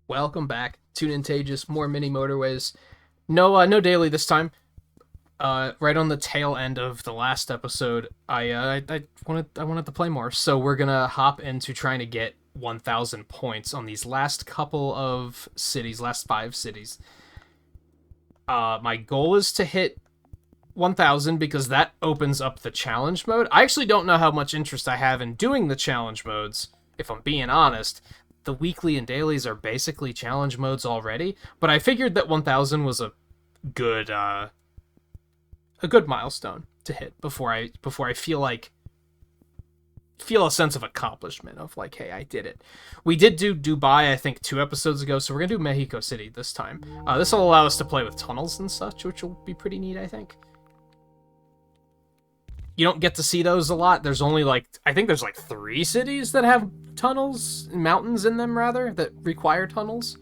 Welcome back to Nintagious, more mini motorways. No daily this time. Right on the tail end of the last episode, I wanted to play more, so we're gonna hop into trying to get 1,000 points on these last couple of cities, last 5 cities. My goal is to hit 1,000 because that opens up the challenge mode. I actually don't know how much interest I have in doing the challenge modes, if I'm being honest. The weekly and dailies are basically challenge modes already, but I figured that 1,000 was good uh, a good milestone to hit before I feel a sense of accomplishment of like, hey, I did it. We did do Dubai, I think, 2 episodes ago, so we're gonna do Mexico City this time. This will allow us to play with tunnels and such, which will be pretty neat, I think. You don't get to see those a lot. There's only I think there's 3 cities that have tunnels, mountains in them rather, that require tunnels.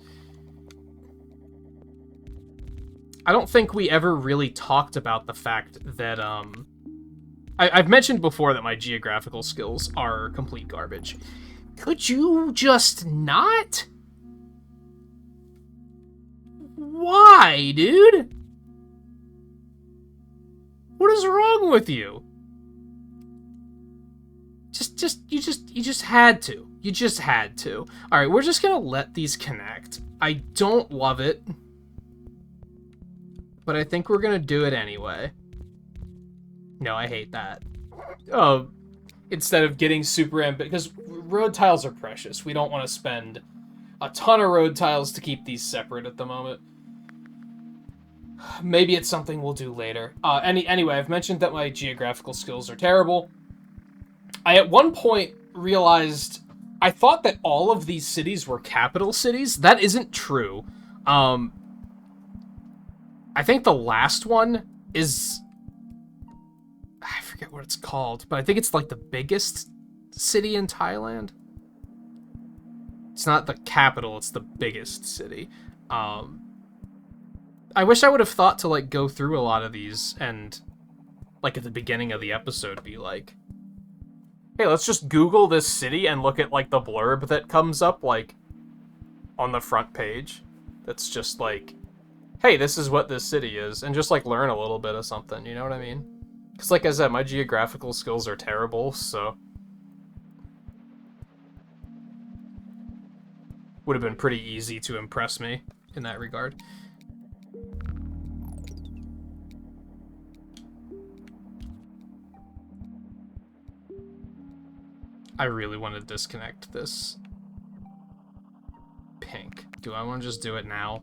I don't think we ever really talked about the fact that I've mentioned before that my geographical skills are complete garbage. Could you just not? Why, dude? What is wrong with you? You just had to. You just had to. All right, we're just gonna let these connect. I don't love it, but I think we're gonna do it anyway. No, I hate that. Oh, instead of getting super ambitious, because road tiles are precious. We don't want to spend a ton of road tiles to keep these separate at the moment. Maybe it's something we'll do later. Anyway, I've mentioned that my geographical skills are terrible. I at one point realized I thought that all of these cities were capital cities. That isn't true. I think the last one is, I forget what it's called, but I think it's the biggest city in Thailand. It's not the capital, it's the biggest city. I wish I would have thought to go through a lot of these and at the beginning of the episode be like, hey, let's just Google this city and look at the blurb that comes up on the front page. That's just hey, this is what this city is, and just learn a little bit of something, you know what I mean? Because like I said, my geographical skills are terrible, so would have been pretty easy to impress me in that regard. I really want to disconnect this pink. Do I want to just do it now?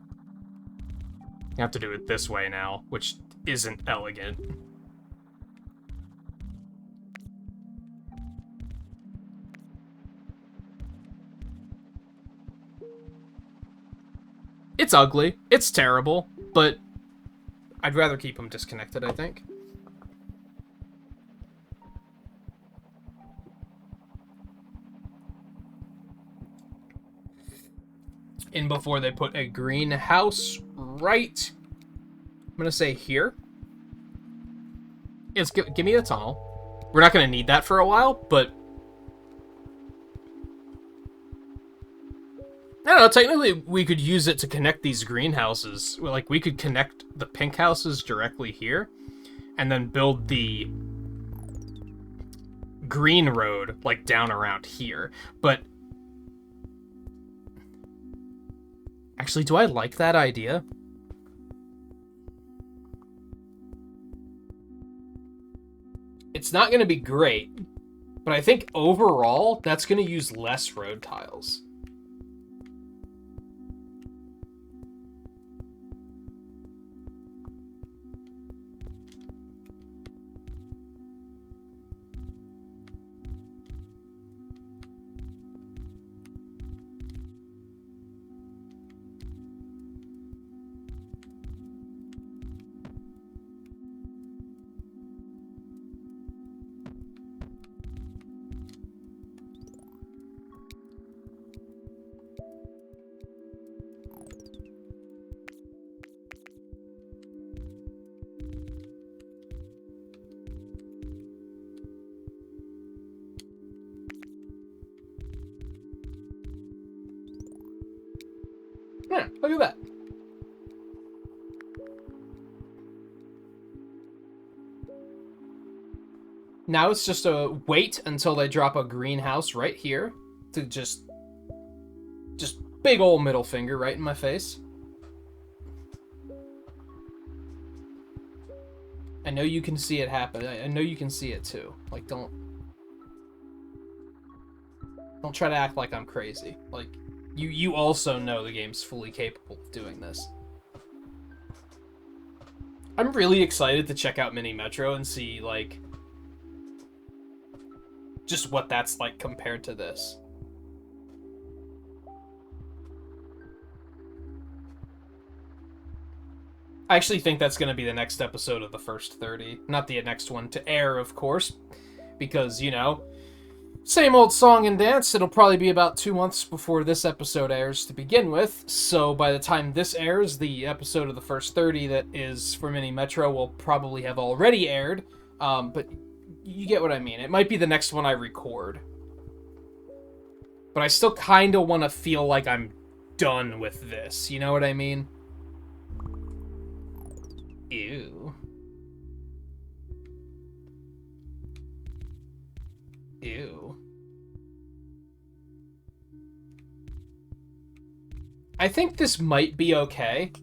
You have to do it this way now, which isn't elegant. It's ugly. It's terrible, but I'd rather keep them disconnected, I think. In before they put a greenhouse right, I'm gonna say here. Give me the tunnel. We're not gonna need that for a while, but I don't know, technically we could use it to connect these greenhouses. We could connect the pink houses directly here, and then build the green road, down around here. But actually, do I like that idea? It's not gonna be great, but I think overall, that's gonna use less road tiles. Yeah, look at that. Now it's just a wait until they drop a greenhouse right here to just big ol' middle finger right in my face. I know you can see it happen. I know you can see it too. Like, don't try to act like I'm crazy. Like, you also know the game's fully capable of doing this. I'm really excited to check out Mini Metro and see, like, just what that's like compared to this. I actually think that's going to be the next episode of the first 30. Not the next one to air, of course, because, you know, same old song and dance. It'll probably be about 2 months before this episode airs to begin with, so by the time this airs, the episode of the first 30 that is for Mini Metro will probably have already aired, but you get what I mean. It might be the next one I record. But I still kind of want to feel like I'm done with this, you know what I mean? Ew. Ew. I think this might be okay.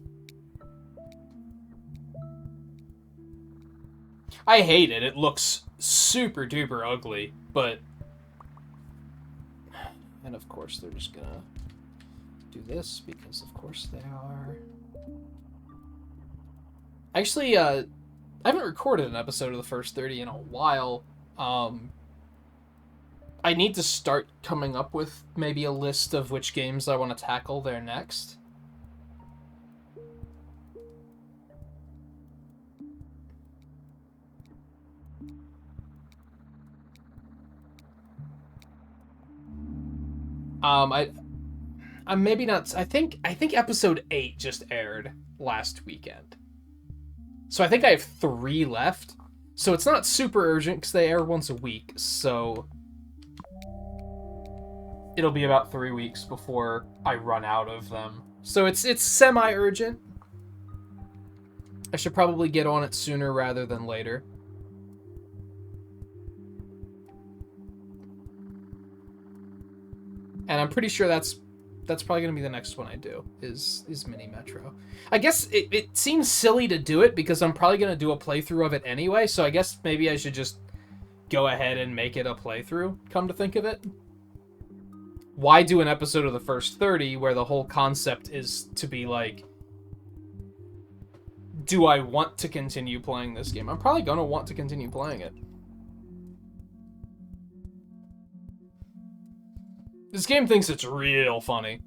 I hate it. It looks super duper ugly, but... And of course they're just gonna do this, because of course they are. Actually, I haven't recorded an episode of the first 30 in a while. I need to start coming up with maybe a list of which games I want to tackle there next. I'm maybe not. I think episode 8 just aired last weekend. So I think I have 3 left. So it's not super urgent because they air once a week. So it'll be about 3 weeks before I run out of them. So it's semi-urgent. I should probably get on it sooner rather than later. And I'm pretty sure that's probably going to be the next one I do, is Mini Metro. I guess it seems silly to do it because I'm probably going to do a playthrough of it anyway, so I guess maybe I should just go ahead and make it a playthrough, come to think of it. Why do an episode of the first 30 where the whole concept is to be like, do I want to continue playing this game? I'm probably going to want to continue playing it. This game thinks it's real funny.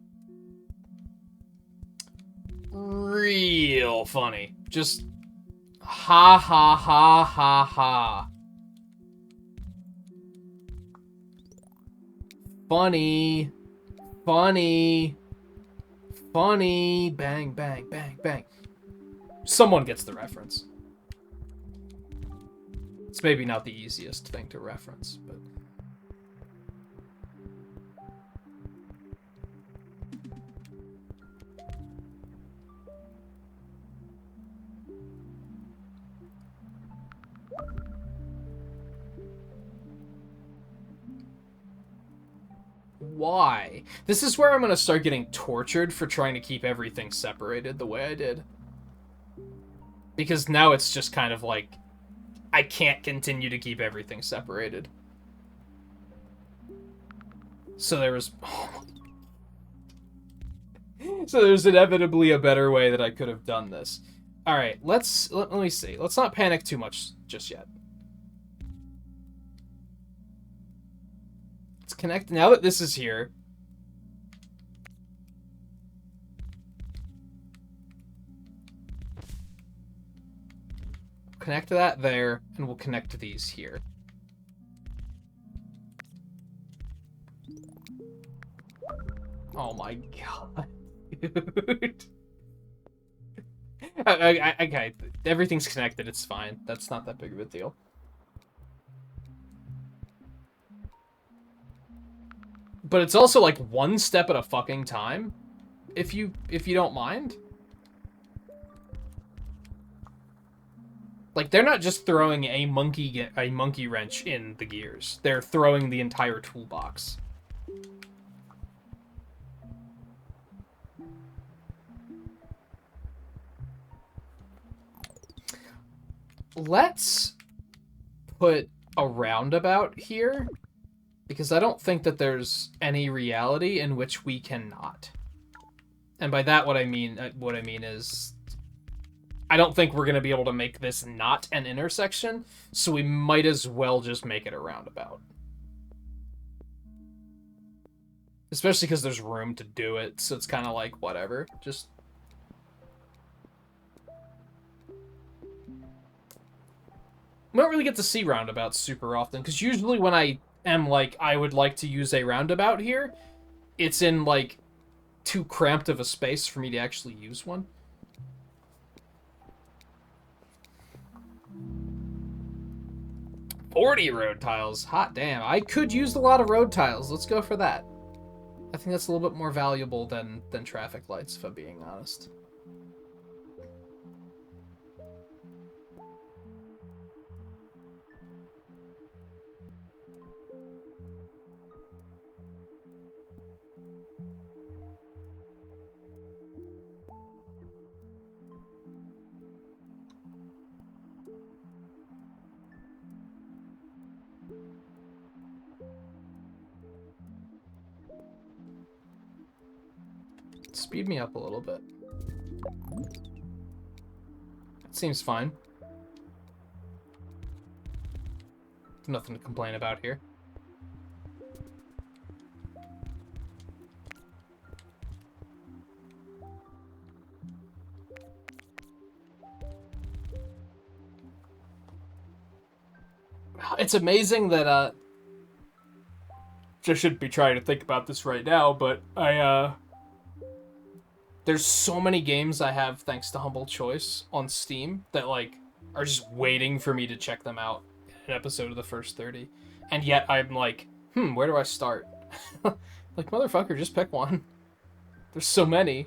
Real funny. Just ha ha ha ha ha. Funny. Funny. Funny. Bang, bang, bang, bang. Someone gets the reference. It's maybe not the easiest thing to reference, but... Why? This is where I'm gonna start getting tortured for trying to keep everything separated the way I did. Because now it's just kind of like, I can't continue to keep everything separated. So there was... So there's inevitably a better way that I could have done this. Alright, let me see. Let's not panic too much just yet. Let's connect, now that this is here. Connect to that there, and we'll connect to these here. Oh my god, dude. Okay, everything's connected, it's fine. That's not that big of a deal. But it's also like one step at a fucking time, if you don't mind. Like, they're not just throwing a monkey wrench in the gears. They're throwing the entire toolbox. Let's put a roundabout here, because I don't think that there's any reality in which we cannot. And by that, what I mean is, I don't think we're going to be able to make this not an intersection, so we might as well just make it a roundabout. Especially because there's room to do it, so it's kind of like, whatever. Just... we don't really get to see roundabouts super often, because usually when I am like, I would like to use a roundabout here, it's in, like, too cramped of a space for me to actually use one. $40 road tiles. Hot damn. I could use a lot of road tiles. Let's go for that. I think that's a little bit more valuable than traffic lights, if I'm being honest. Speed me up a little bit. That seems fine. Nothing to complain about here. It's amazing that, I shouldn't be trying to think about this right now, but there's so many games I have, thanks to Humble Choice, on Steam that, like, are just waiting for me to check them out in an episode of the first 30. And yet I'm like, where do I start? Like, motherfucker, just pick one. There's so many.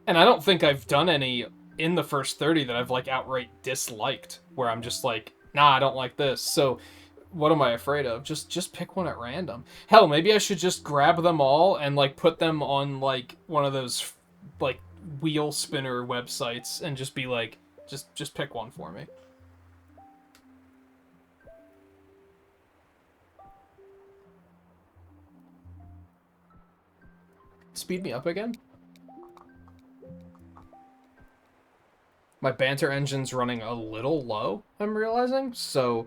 And I don't think I've done any in the first 30 that I've, like, outright disliked, where I'm just like, nah, I don't like this. So what am I afraid of? Just pick one at random. Hell, maybe I should just grab them all and, like, put them on, like, one of those, like, wheel spinner websites and just be like, just pick one for me. Speed me up again? My banter engine's running a little low, I'm realizing, so...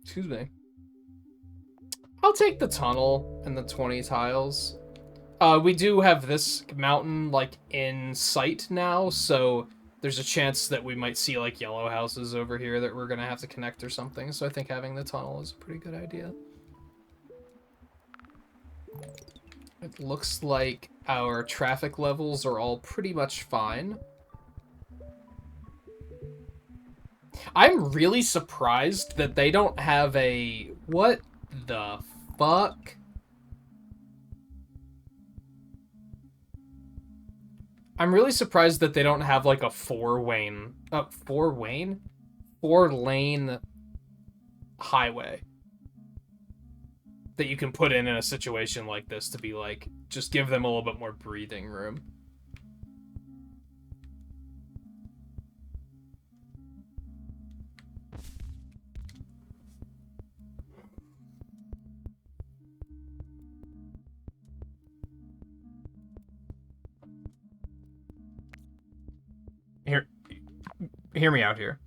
excuse me. I'll take the tunnel and the 20 tiles. We do have this mountain, like, in sight now, so there's a chance that we might see, like, yellow houses over here that we're gonna have to connect or something, so I think having the tunnel is a pretty good idea. It looks like our traffic levels are all pretty much fine. I'm really surprised that they don't have a... what the fuck? I'm really surprised that they don't have, like, a four-lane highway that you can put in a situation like this to be, like, just give them a little bit more breathing room. Hear me out here.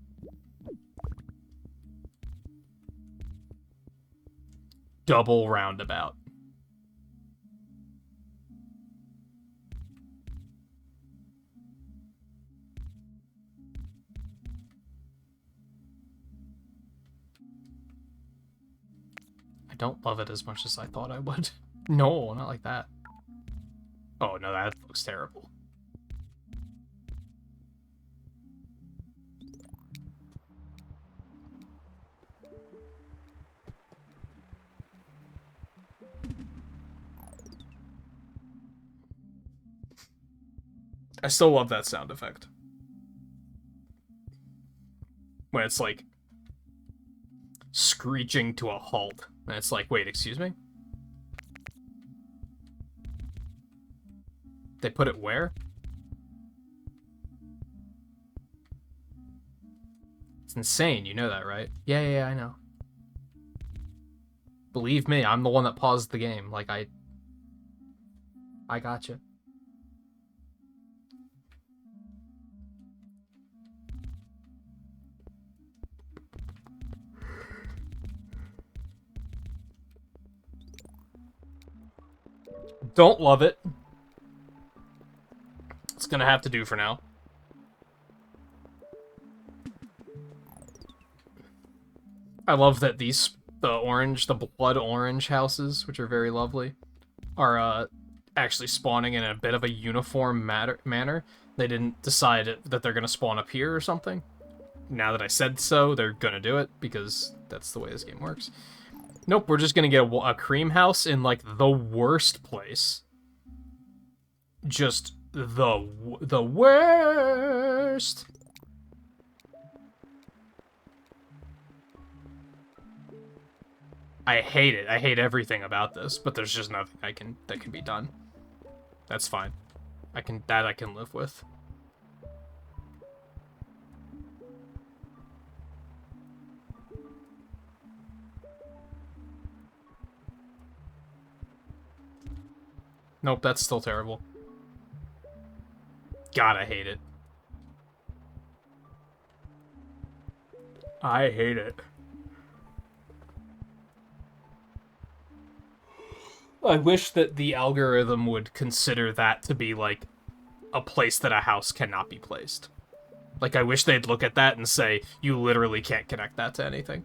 Double roundabout. I don't love it as much as I thought I would. No, not like that. Oh, no, that looks terrible. I still love that sound effect. When it's like screeching to a halt. And it's like, wait, excuse me? They put it where? It's insane, you know that, right? Yeah, I know. Believe me, I'm the one that paused the game. Like, I gotcha. Don't love it. It's gonna have to do for now. I love that the blood orange houses, which are very lovely, are actually spawning in a bit of a uniform manner. They didn't decide that they're gonna spawn up here or something. Now that I said so, they're gonna do it because that's the way this game works. Nope, we're just gonna get a cream house in like the worst place. Just the worst. I hate it. I hate everything about this, but there's just nothing that can be done. That's fine. I can live with. Nope, that's still terrible. God, I hate it. I hate it. I wish that the algorithm would consider that to be, like, a place that a house cannot be placed. Like, I wish they'd look at that and say, you literally can't connect that to anything.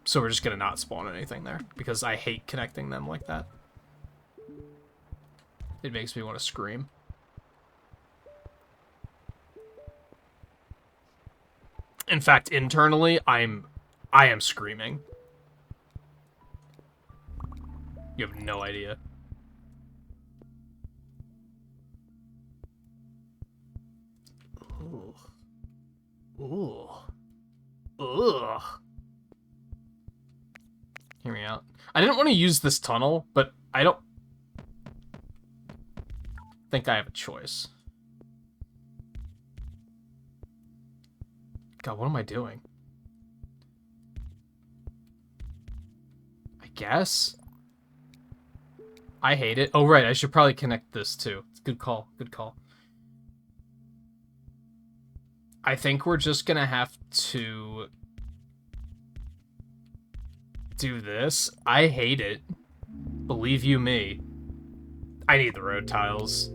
So we're just gonna not spawn anything there, because I hate connecting them like that. It makes me want to scream. In fact, internally, I am screaming. You have no idea. Ooh. Ooh. Ugh. Hear me out. I didn't want to use this tunnel, but I don't think I have a choice. God, what am I doing? I guess? I hate it. Oh, right, I should probably connect this, too. It's a good call, good call. I think we're just gonna have to do this. I hate it. Believe you me. I need the road tiles.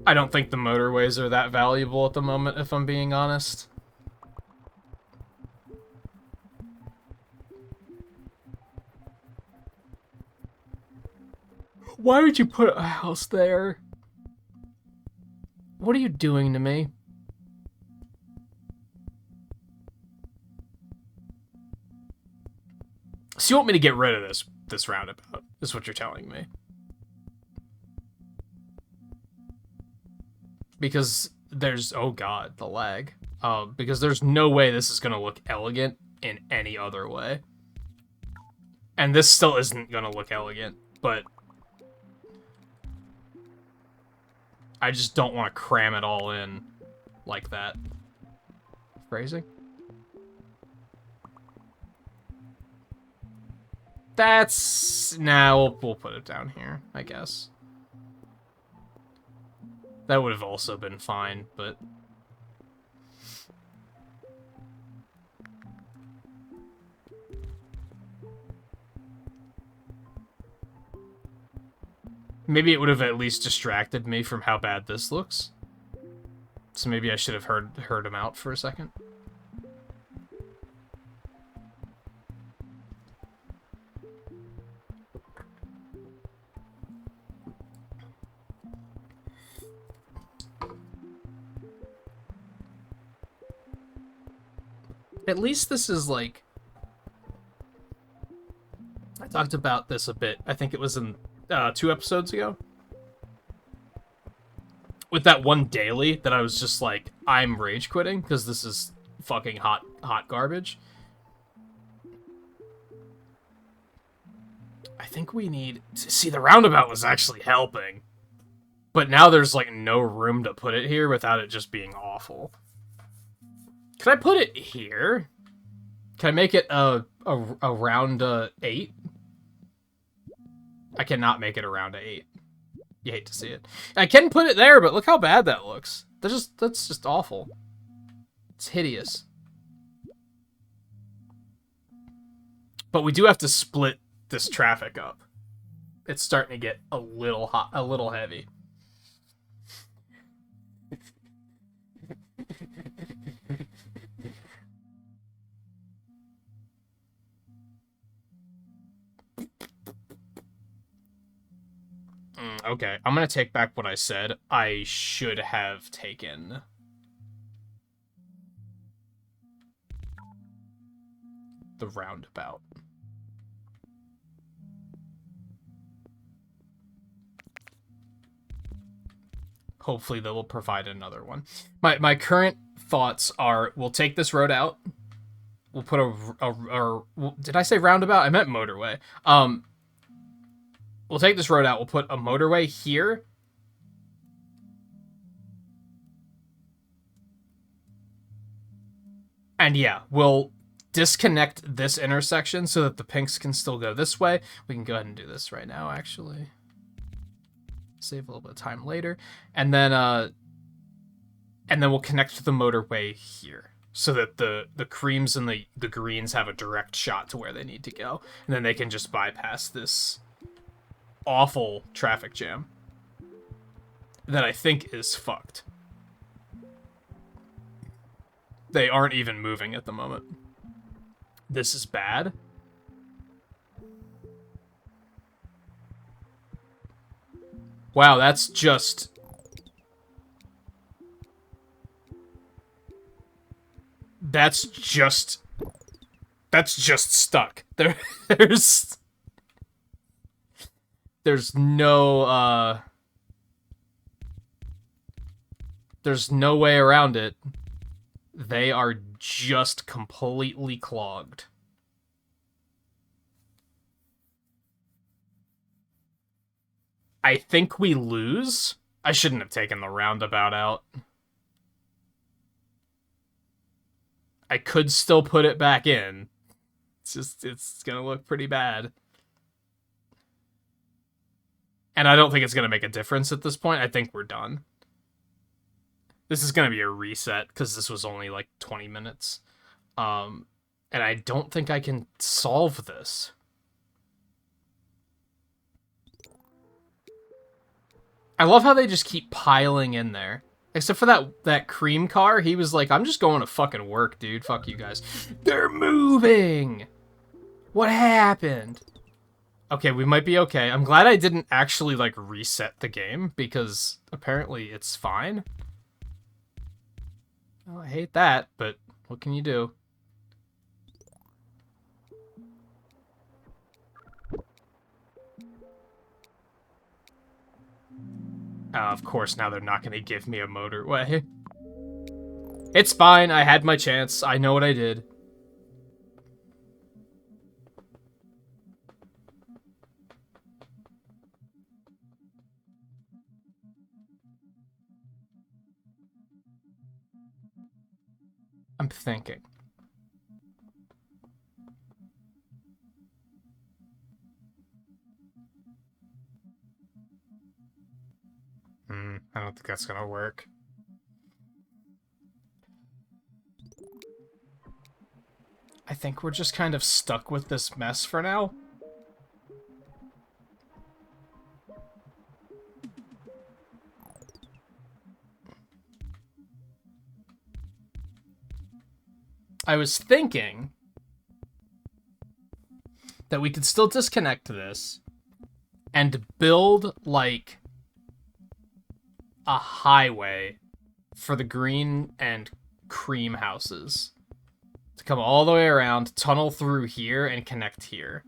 I don't think the motorways are that valuable at the moment, if I'm being honest. Why would you put a house there? What are you doing to me? So you want me to get rid of this roundabout, is what you're telling me. Because there's, oh god, the lag. Because there's no way this is gonna look elegant in any other way. And this still isn't gonna look elegant, but I just don't want to cram it all in like that. Phrasing? That's... Nah, we'll put it down here, I guess. That would have also been fine, but... Maybe it would have at least distracted me from how bad this looks. So maybe I should have heard him out for a second. At least this is like... I talked about this a bit. I think it was in 2 episodes ago. with that one daily that I was just like, I'm rage quitting because this is fucking hot garbage. I think we need... See, the roundabout was actually helping. But now there's, like, no room to put it here without it just being awful. Can I put it here? Can I make it a round 8? I cannot make it around 8. You hate to see it. I can put it there, but look how bad that looks. That's just awful. It's hideous. But we do have to split this traffic up. It's starting to get a little hot, a little heavy. Okay, I'm gonna take back what I said. I should have taken the roundabout. Hopefully they will provide another one. My current thoughts are, we'll take this road out. We'll put did I say roundabout? I meant motorway. We'll take this road out. We'll put a motorway here. And yeah, we'll disconnect this intersection so that the pinks can still go this way. We can go ahead and do this right now, actually. Save a little bit of time later. And then we'll connect to the motorway here so that the creams and the greens have a direct shot to where they need to go. And then they can just bypass this awful traffic jam that I think is fucked. They aren't even moving at the moment. This is bad. Wow, that's just... That's just stuck. There's no, there's no way around it. They are just completely clogged. I think we lose. I shouldn't have taken the roundabout out. I could still put it back in. It's gonna look pretty bad. And I don't think it's gonna make a difference at this point. I think we're done. This is gonna be a reset, because this was only like 20 minutes. And I don't think I can solve this. I love how they just keep piling in there. Except for that cream car, he was like, I'm just going to fucking work, dude. Fuck you guys. They're moving! What happened? Okay, we might be okay. I'm glad I didn't actually, like, reset the game, because apparently it's fine. Well, I hate that, but what can you do? Of course, now they're not going to give me a motorway. It's fine. I had my chance. I know what I did. I'm thinking. I don't think that's gonna work. I think we're just kind of stuck with this mess for now. I was thinking that we could still disconnect this and build, like, a highway for the green and cream houses to come all the way around, tunnel through here, and connect here.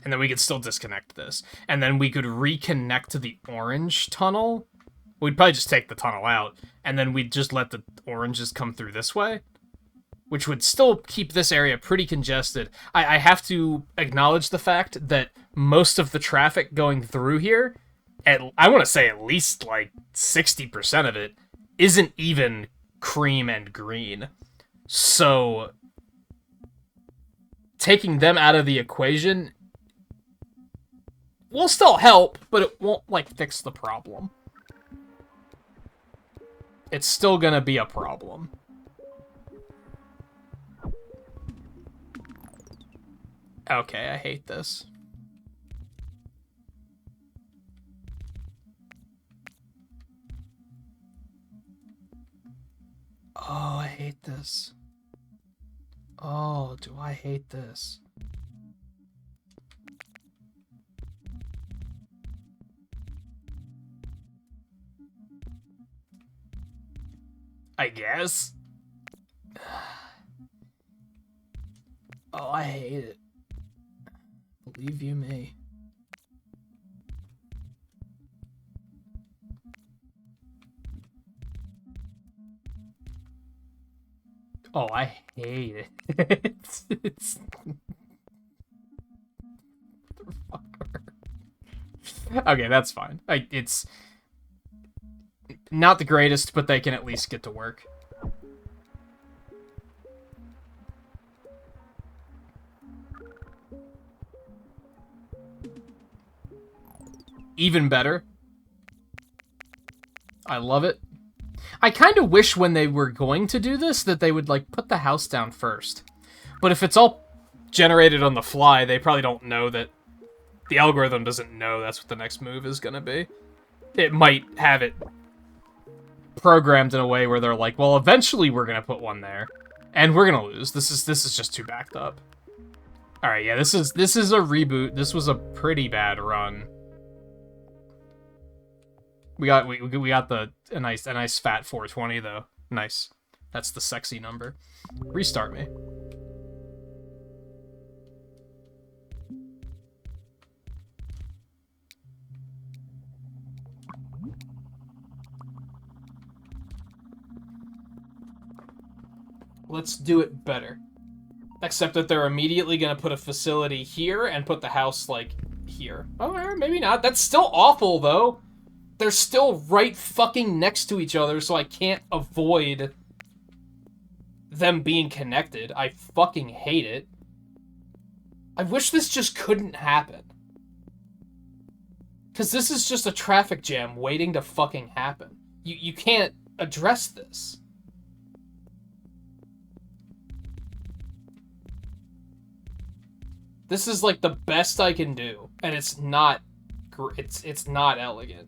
And then we could still disconnect this. And then we could reconnect to the orange tunnel we'd probably just take the tunnel out, and then we'd just let the oranges come through this way, which would still keep this area pretty congested. I have to acknowledge the fact that most of the traffic going through here, I want to say at least like 60% of it, isn't even cream and green. So taking them out of the equation will still help, but it won't, like, fix the problem. It's still gonna be a problem. Okay, I hate this. Oh, I hate this. Oh, do I hate this? I guess. Oh, I hate it. Believe you me. Oh, I hate it. it's... Okay, that's fine. It's not the greatest, but they can at least get to work. Even better. I love it. I kind of wish when they were going to do this that they would, like, put the house down first. But if it's all generated on the fly, they probably don't know that... The algorithm doesn't know that's what the next move is going to be. It might have it programmed in a way where they're like, well, eventually we're going to put one there. And we're going to lose. This is just too backed up. Alright, yeah, this is a reboot. This was a pretty bad run. We got a nice fat 420 though. Nice. That's the sexy number. Restart me. Let's do it better. Except that they're immediately gonna put a facility here and put the house, like, here. Oh, maybe not. That's still awful, though. They're still right fucking next to each other, so I can't avoid them being connected. I fucking hate it. I wish this just couldn't happen. Because this is just a traffic jam waiting to fucking happen. You can't address this. This is, like, the best I can do, and it's not elegant.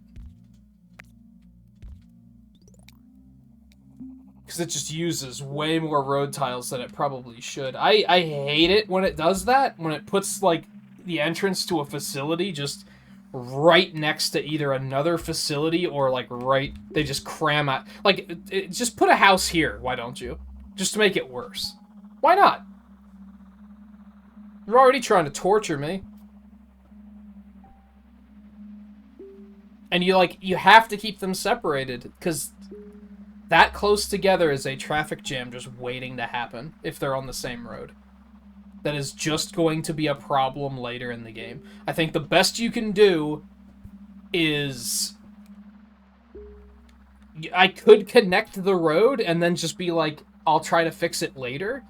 Because it just uses way more road tiles than it probably should. I hate it when it does that, when it puts, like, the entrance to a facility just right next to either another facility or, like, they just cram out. Like, just put a house here, why don't you? Just to make it worse. Why not? You're already trying to torture me. And you have to keep them separated, because that close together is a traffic jam just waiting to happen if they're on the same road. That is just going to be a problem later in the game. I think the best you can do is... I could connect the road and then just be like, I'll try to fix it later.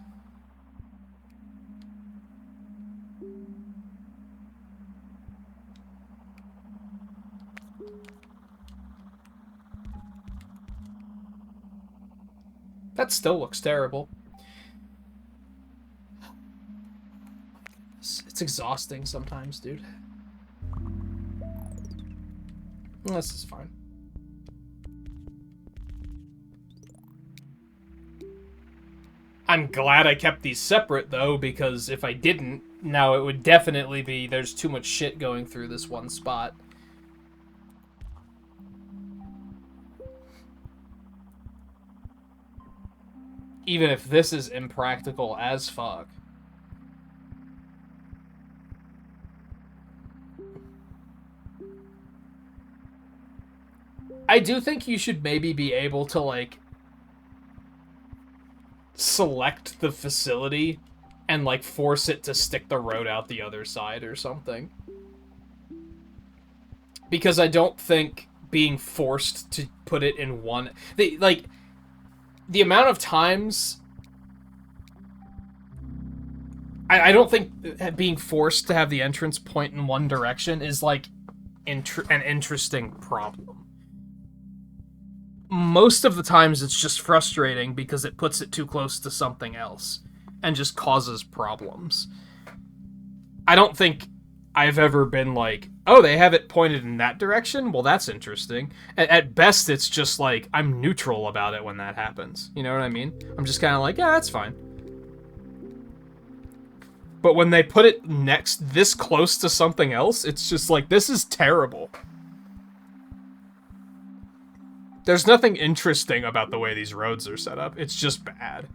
That still looks terrible. It's exhausting sometimes, dude. This is fine. I'm glad I kept these separate, though, because if I didn't, now it would definitely be there's too much shit going through this one spot. Even if this is impractical as fuck. I do think you should maybe be able to, like, select the facility and, like, force it to stick the road out the other side or something. Because I don't think being forced to put it in one... the amount of times... I don't think being forced to have the entrance point in one direction is, like, an interesting problem. Most of the times it's just frustrating because it puts it too close to something else and just causes problems. I don't think I've ever been like, oh, they have it pointed in that direction? Well, that's interesting. At best, it's just like, I'm neutral about it when that happens. You know what I mean? I'm just kind of like, yeah, that's fine. But when they put it this close to something else, it's just like, this is terrible. There's nothing interesting about the way these roads are set up. It's just bad.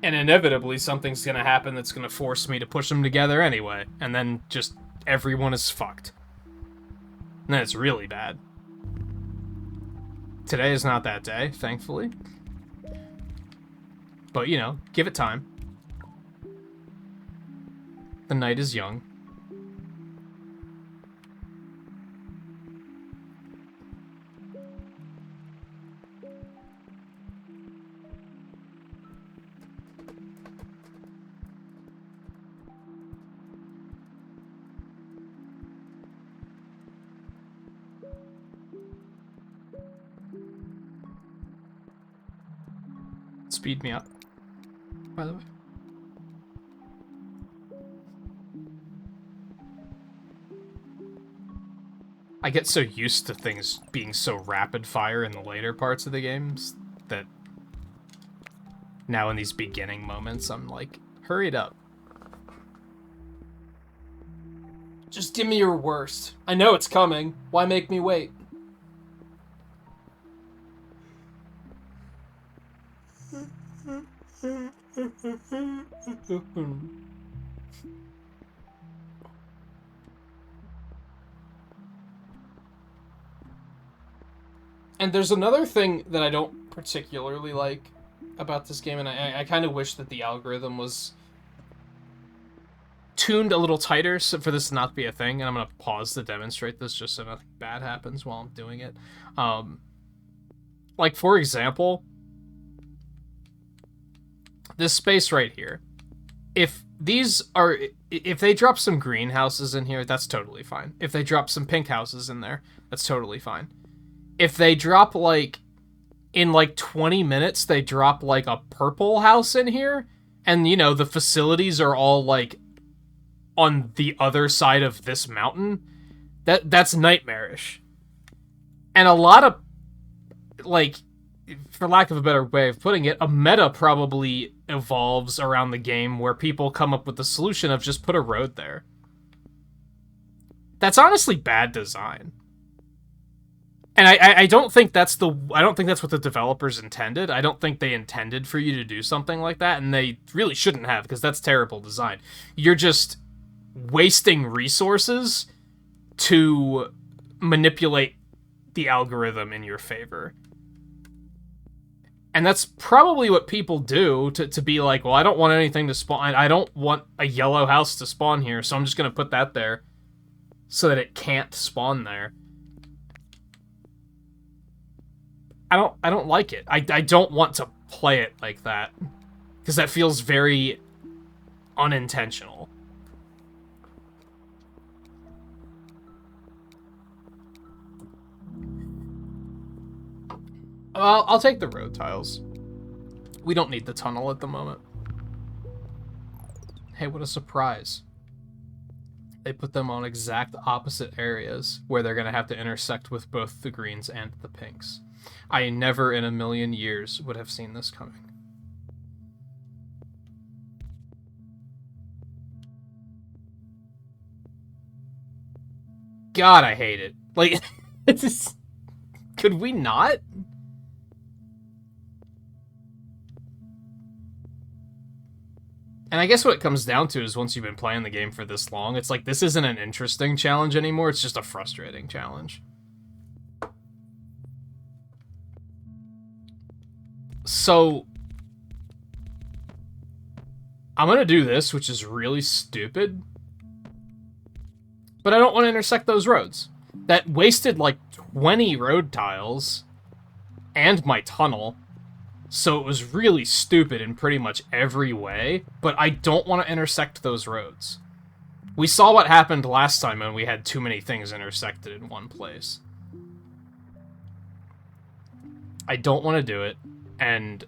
And inevitably, something's gonna happen that's gonna force me to push them together anyway. And then just everyone is fucked. And then it's really bad. Today is not that day, thankfully. But, you know, give it time. The night is young. Speed me up, by the way. I get so used to things being so rapid fire in the later parts of the games that now in these beginning moments, I'm like, hurry it up. Just give me your worst. I know it's coming. Why make me wait? And there's another thing that I don't particularly like about this game, and I kind of wish that the algorithm was tuned a little tighter so for this to not be a thing, and I'm going to pause to demonstrate this just so nothing bad happens while I'm doing it. Like, for example, this space right here. If they drop some greenhouses in here, that's totally fine. If they drop some pink houses in there, that's totally fine. If they drop, like, in, like, 20 minutes, they drop, like, a purple house in here, and, you know, the facilities are all, like, on the other side of this mountain, that's nightmarish. And a lot of, like, for lack of a better way of putting it, a meta probably evolves around the game where people come up with the solution of just put a road there. That's honestly bad design. And I don't think that's what the developers intended. I don't think they intended for you to do something like that, and they really shouldn't have, because that's terrible design. You're just wasting resources to manipulate the algorithm in your favor. And that's probably what people do to be like, well, I don't want anything to spawn. I don't want a yellow house to spawn here, so I'm just going to put that there so that it can't spawn there. I don't like it. I don't want to play it like that, because that feels very unintentional. I'll take the road tiles. We don't need the tunnel at the moment. Hey, what a surprise. They put them on exact opposite areas where they're going to have to intersect with both the greens and the pinks. I never in a million years would have seen this coming. God, I hate it. Like, it's just, could we not? And I guess what it comes down to is once you've been playing the game for this long, it's like this isn't an interesting challenge anymore, it's just a frustrating challenge. So, I'm gonna do this, which is really stupid. But I don't want to intersect those roads. That wasted like 20 road tiles and my tunnel. So it was really stupid in pretty much every way, but I don't want to intersect those roads. We saw what happened last time when we had too many things intersected in one place. I don't want to do it, and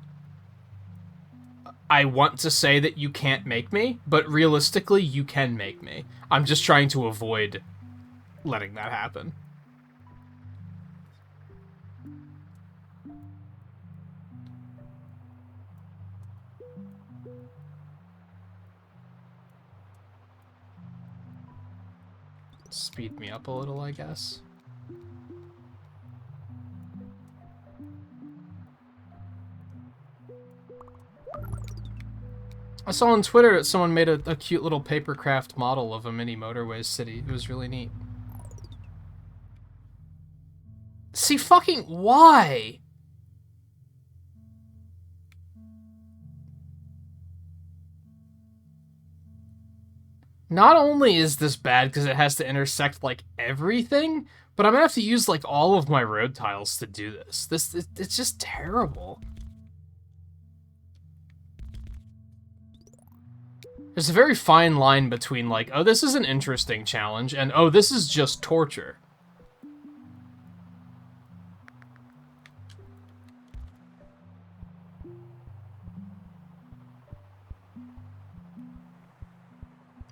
I want to say that you can't make me, but realistically, you can make me. I'm just trying to avoid letting that happen. Speed me up a little, I guess. I saw on Twitter that someone made a cute little papercraft model of a mini Motorways city. It was really neat. See, fucking why? Not only is this bad because it has to intersect, like, everything, but I'm gonna have to use, like, all of my road tiles to do this. It's just terrible. There's a very fine line between, like, oh, this is an interesting challenge, and, oh, this is just torture.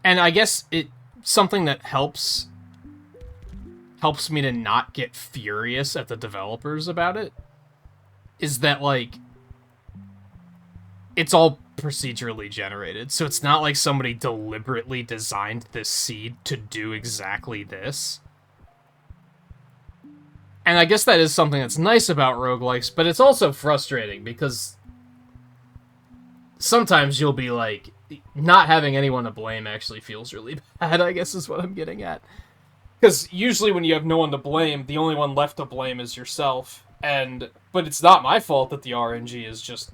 And I guess something that helps me to not get furious at the developers about it is that, like, it's all procedurally generated, so it's not like somebody deliberately designed this seed to do exactly this. And I guess that is something that's nice about roguelikes, but it's also frustrating because sometimes you'll be like, not having anyone to blame actually feels really bad, I guess is what I'm getting at. Because usually when you have no one to blame, the only one left to blame is yourself. But it's not my fault that the RNG is just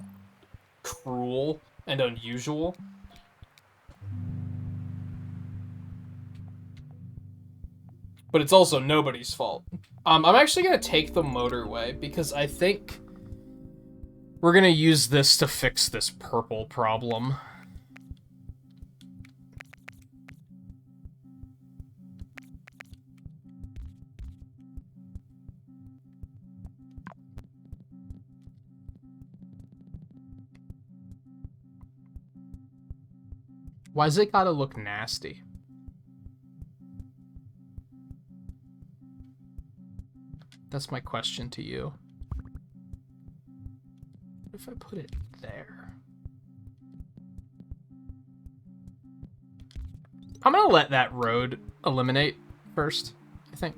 cruel and unusual. But it's also nobody's fault. I'm actually going to take the motorway because I think we're going to use this to fix this purple problem. Why's it gotta look nasty? That's my question to you. What if I put it there? I'm gonna let that road eliminate first, I think.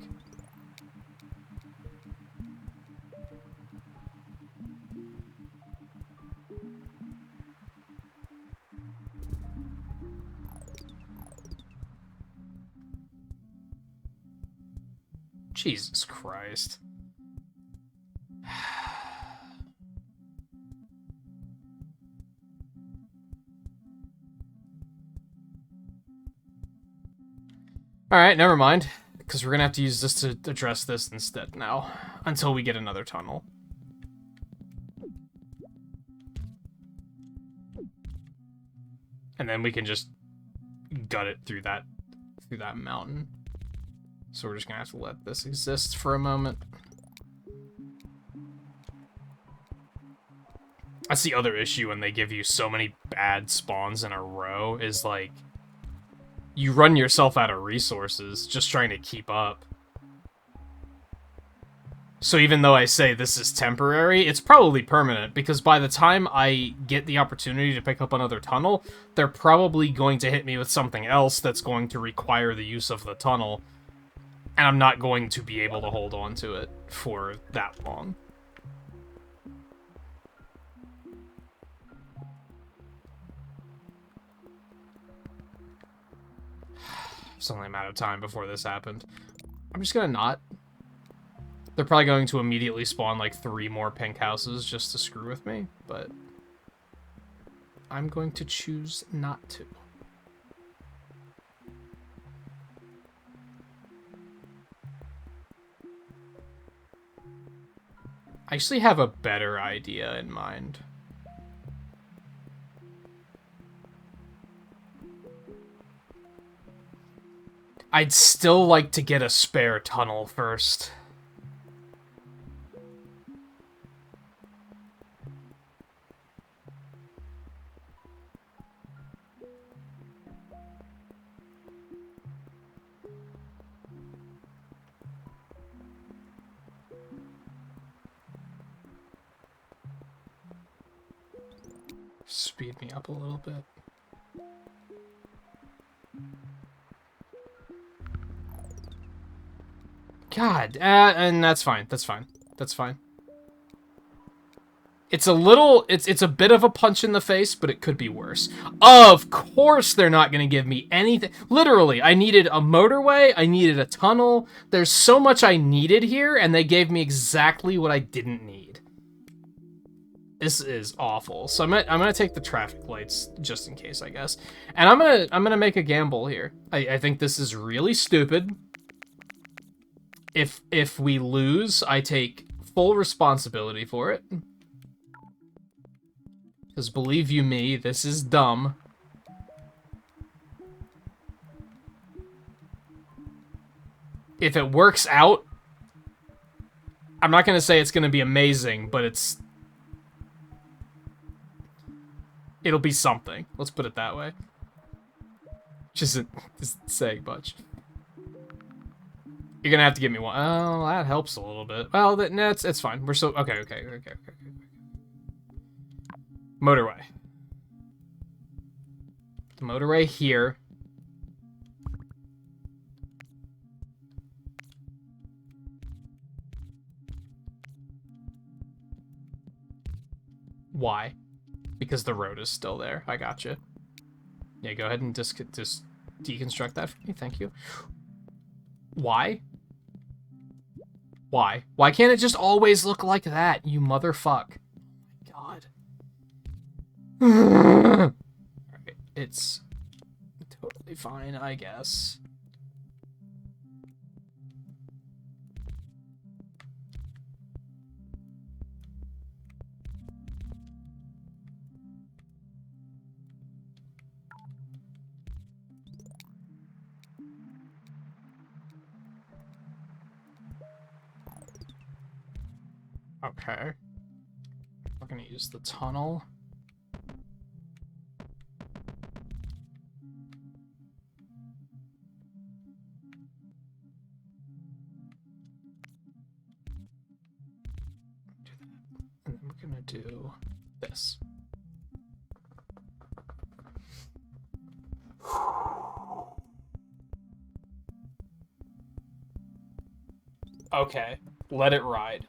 Jesus Christ. Alright, never mind. Because we're going to have to use this to address this instead now. Until we get another tunnel. And then we can just gut it through that mountain. So we're just gonna have to let this exist for a moment. That's the other issue when they give you so many bad spawns in a row, is like, you run yourself out of resources just trying to keep up. So even though I say this is temporary, it's probably permanent, because by the time I get the opportunity to pick up another tunnel, they're probably going to hit me with something else that's going to require the use of the tunnel. And I'm not going to be able to hold on to it for that long. It's only a matter of time before this happened. I'm just gonna not. They're probably going to immediately spawn like 3 more pink houses just to screw with me, but I'm going to choose not to. I actually have a better idea in mind. I'd still like to get a spare tunnel first. Speed me up a little bit. God, and that's fine. That's fine. That's fine. It's a little, it's a bit of a punch in the face, but it could be worse. Of course they're not going to give me anything. Literally, I needed a motorway, I needed a tunnel. There's so much I needed here, and they gave me exactly what I didn't need. This is awful. So I'm gonna take the traffic lights just in case, I guess. And I'm gonna make a gamble here. I think this is really stupid. If we lose, I take full responsibility for it. Because believe you me, this is dumb. If it works out, I'm not gonna say it's gonna be amazing, but it'll be something. Let's put it that way. Just saying much. You're gonna have to give me one. Oh, that helps a little bit. Well, no, it's fine. We're so okay. Motorway. The motorway here. Why? Because the road is still there. I gotcha. Yeah, go ahead and just deconstruct that for me. Thank you. Why? Why? Why can't it just always look like that, you motherfuck? God. Alright, it's totally fine, I guess. Okay. We're gonna use the tunnel. Do that. And then we're gonna do this. Okay, let it ride.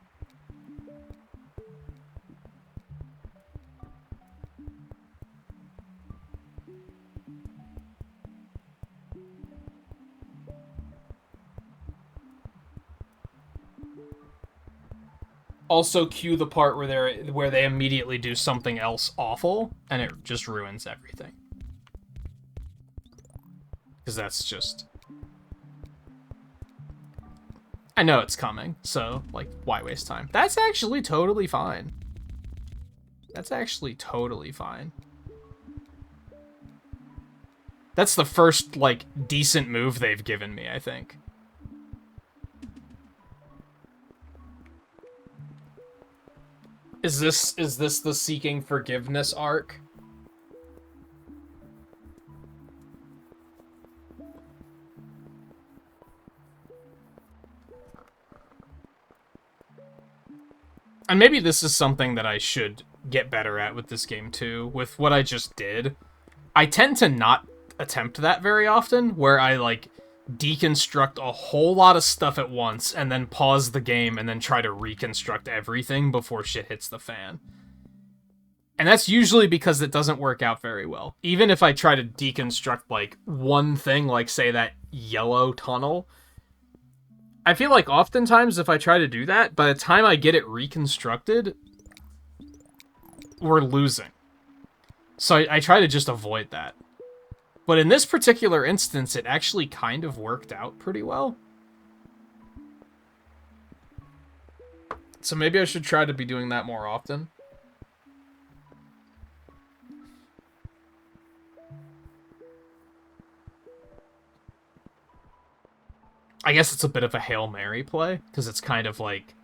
Also cue the part where they immediately do something else awful, and it just ruins everything. Because that's just... I know it's coming, so, like, why waste time? That's actually totally fine. That's actually totally fine. That's the first, like, decent move they've given me, I think. Is this the seeking forgiveness arc? And maybe this is something that I should get better at with this game too, with what I just did. I tend to not attempt that very often, where I, like, deconstruct a whole lot of stuff at once, and then pause the game, and then try to reconstruct everything before shit hits the fan. And that's usually because it doesn't work out very well. Even if I try to deconstruct, like, one thing, like, say, that yellow tunnel, I feel like oftentimes if I try to do that, by the time I get it reconstructed, we're losing. So I try to just avoid that. But in this particular instance, it actually kind of worked out pretty well. So maybe I should try to be doing that more often. I guess it's a bit of a Hail Mary play, because it's kind of like...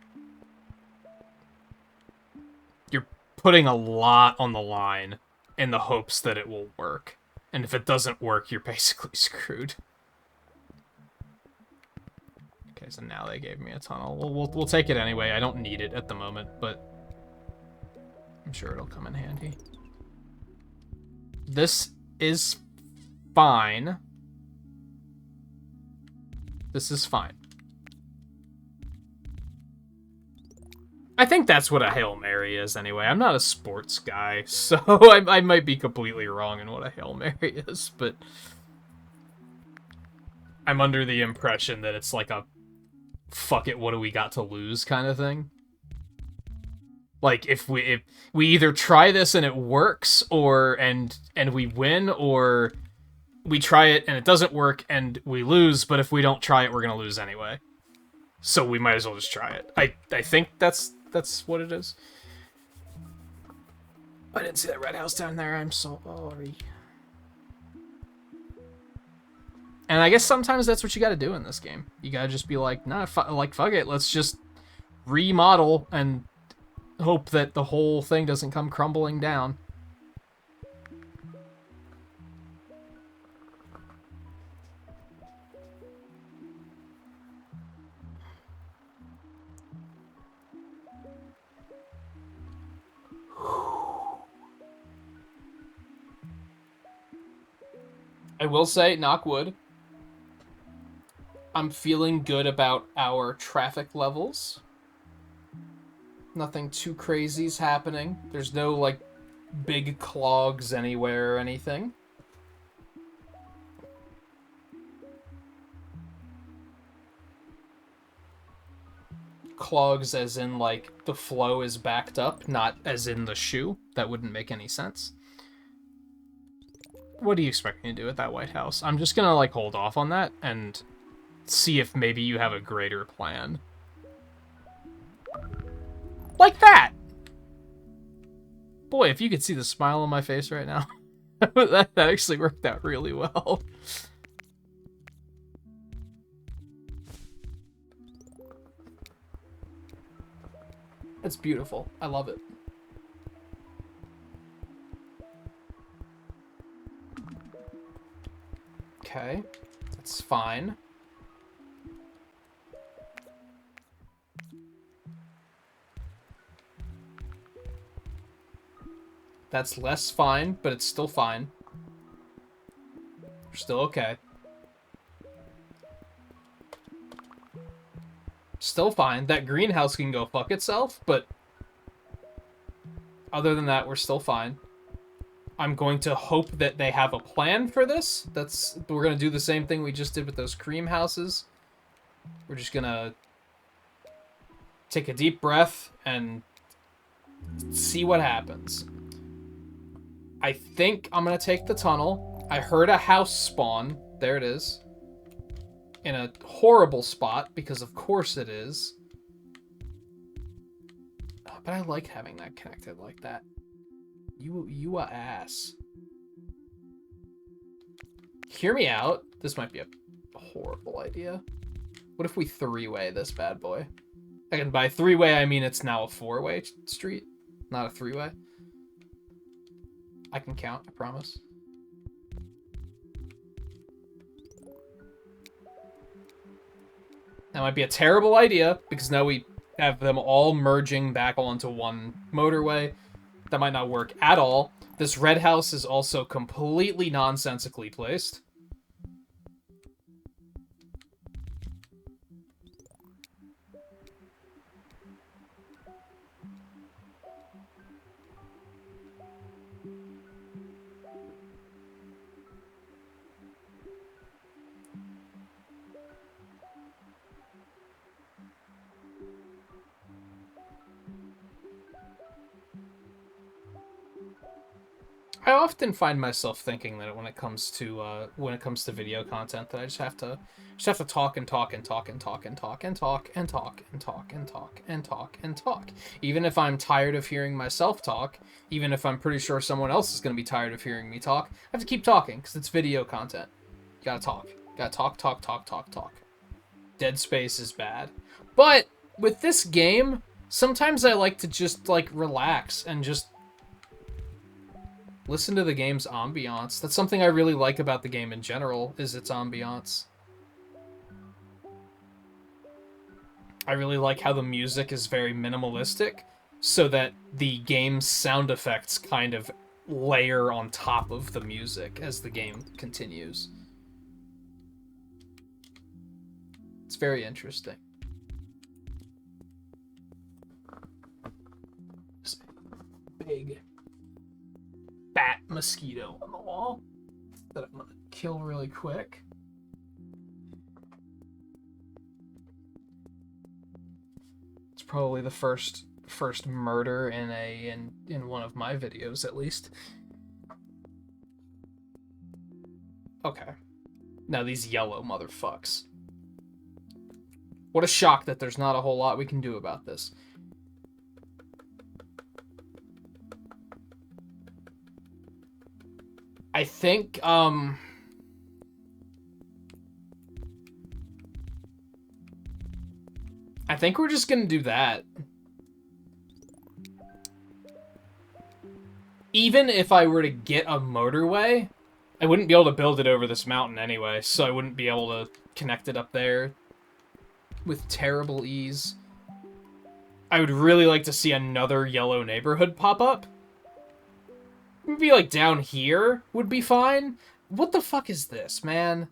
you're putting a lot on the line in the hopes that it will work. And if it doesn't work, you're basically screwed. Okay, so now they gave me a tunnel. We'll take it anyway. I don't need it at the moment, but I'm sure it'll come in handy. This is fine. This is fine. I think that's what a Hail Mary is anyway. I'm not a sports guy, so I might be completely wrong in what a Hail Mary is, but I'm under the impression that it's like a fuck it, what do we got to lose kind of thing. Like if we either try this and it works and we win, or we try it and it doesn't work and we lose, but if we don't try it, we're gonna lose anyway. So we might as well just try it. I think that's what it is. I didn't see that red house down there. I'm so sorry. And I guess sometimes that's what you gotta do in this game. You gotta just be like, nah, fuck it. Let's just remodel and hope that the whole thing doesn't come crumbling down. I will say, knock wood, I'm feeling good about our traffic levels. Nothing too crazy's happening. There's no, like, big clogs anywhere or anything. Clogs as in, like, the flow is backed up, not as in the shoe. That wouldn't make any sense. What do you expect me to do at that White House? I'm just gonna, like, hold off on that and see if maybe you have a greater plan. Like that! Boy, if you could see the smile on my face right now. that actually worked out really well. It's beautiful. I love it. Okay, that's fine. That's less fine, but it's still fine. We're still okay. Still fine. That greenhouse can go fuck itself, but other than that, we're still fine. I'm going to hope that they have a plan for this. We're going to do the same thing we just did with those cream houses. We're just going to take a deep breath and see what happens. I think I'm going to take the tunnel. I heard a house spawn. There it is. In a horrible spot, because of course it is. But I like having that connected like that. You a ass. Hear me out. This might be a horrible idea. What if we three-way this bad boy? And by three-way, I mean it's now a four-way street, not a three-way. I can count, I promise. That might be a terrible idea, because now we have them all merging back onto one motorway. That might not work at all. This red house is also completely nonsensically placed. I often find myself thinking that when it comes to video content, that I just have to talk and talk and talk and talk and talk and talk and talk and talk and talk and talk and talk. Even if I'm tired of hearing myself talk, even if I'm pretty sure someone else is going to be tired of hearing me talk, I have to keep talking because it's video content. You gotta talk. You gotta talk, talk, talk, talk, talk. Dead space is bad. But with this game, sometimes I like to just like relax and just listen to the game's ambiance. That's something I really like about the game in general, is its ambiance. I really like how the music is very minimalistic, so that the game's sound effects kind of layer on top of the music as the game continues. It's very interesting. There's a big bat mosquito on the wall that I'm gonna kill really quick. It's probably the first murder in one of my videos, at least. Okay. Now these yellow motherfucks. What a shock that there's not a whole lot we can do about this. I think, I think we're just gonna do that. Even if I were to get a motorway, I wouldn't be able to build it over this mountain anyway, so I wouldn't be able to connect it up there with terrible ease. I would really like to see another yellow neighborhood pop up. Maybe like down here would be fine. What the fuck is this, man?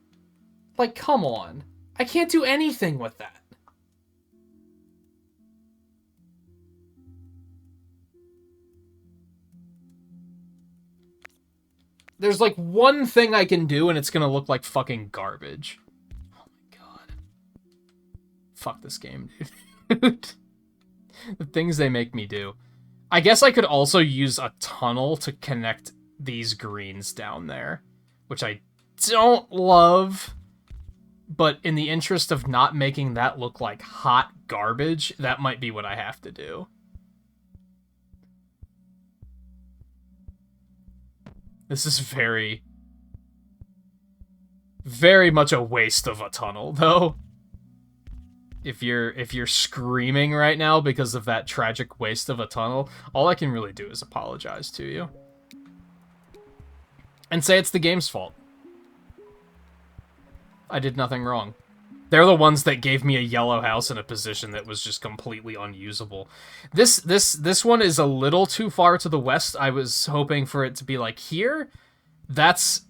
Like, come on. I can't do anything with that. There's like one thing I can do and it's gonna look like fucking garbage. Oh my god. Fuck this game, dude. The things they make me do. I guess I could also use a tunnel to connect these greens down there, which I don't love, but in the interest of not making that look like hot garbage, that might be what I have to do. This is very much a waste of a tunnel, though. If you're screaming right now because of that tragic waste of a tunnel, all I can really do is apologize to you. And say it's the game's fault. I did nothing wrong. They're the ones that gave me a yellow house in a position that was just completely unusable. This one is a little too far to the west. I was hoping for it to be like here. That's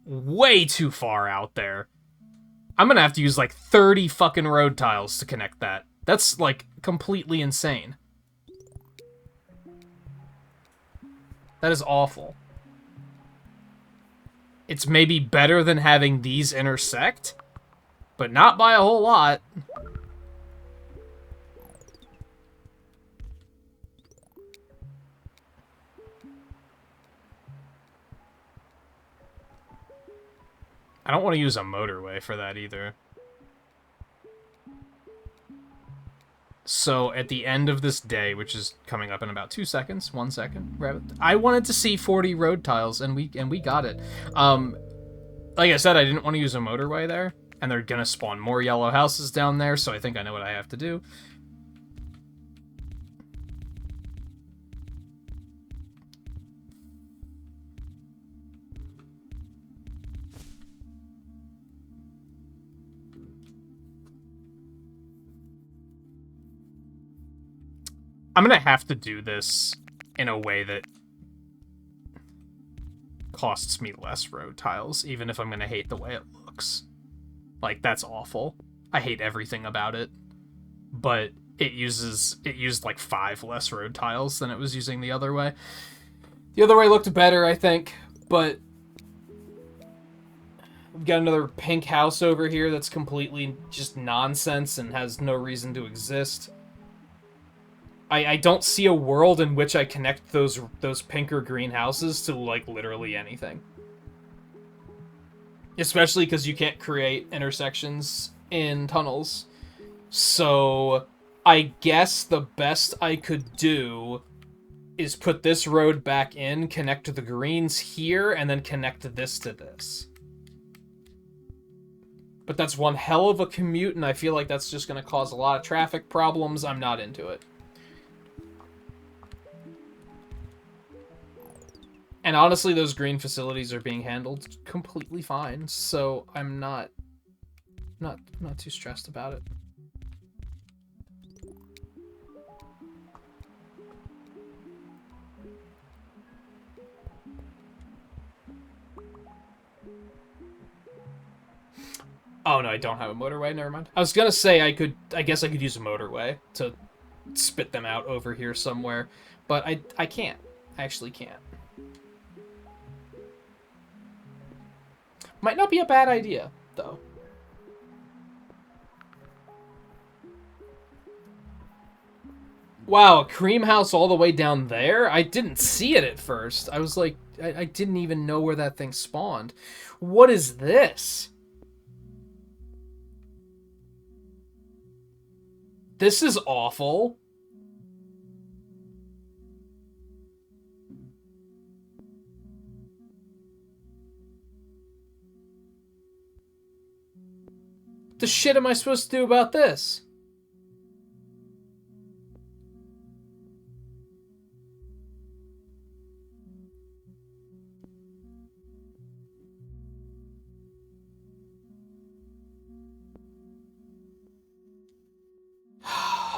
way too far out there. I'm gonna have to use like 30 fucking road tiles to connect that. That's like completely insane. That is awful. It's maybe better than having these intersect, but not by a whole lot. I don't want to use a motorway for that either. So at the end of this day, which is coming up in about 2 seconds, 1 second, I wanted to see 40 road tiles, and we got it. Like I said, I didn't want to use a motorway there, and they're gonna spawn more yellow houses down there, so I think I know what I have to do. I'm gonna have to do this in a way that costs me less road tiles, even if I'm gonna hate the way it looks. Like, that's awful. I hate everything about it. But it used like 5 less road tiles than it was using the other way. The other way looked better, I think, but we've got another pink house over here that's completely just nonsense and has no reason to exist. I don't see a world in which I connect those pink or green houses to, like, literally anything. Especially because you can't create intersections in tunnels. So, I guess the best I could do is put this road back in, connect the greens here, and then connect this to this. But that's one hell of a commute, and I feel like that's just going to cause a lot of traffic problems. I'm not into it. And honestly, those green facilities are being handled completely fine, so I'm not too stressed about it. Oh no, I don't have a motorway, never mind. I was gonna say I guess I could use a motorway to spit them out over here somewhere, but I can't. I actually can't. Might not be a bad idea, though. Wow, a cream house all the way down there? I didn't see it at first. I was like, I didn't even know where that thing spawned. What is this? This is awful. What the shit am I supposed to do about this?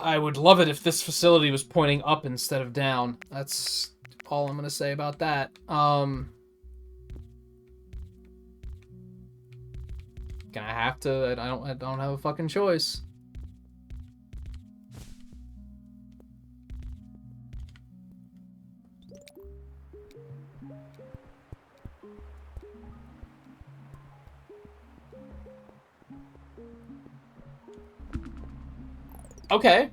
I would love it if this facility was pointing up instead of down. That's all I'm gonna say about that. Gonna have to. I don't have a fucking choice. Okay.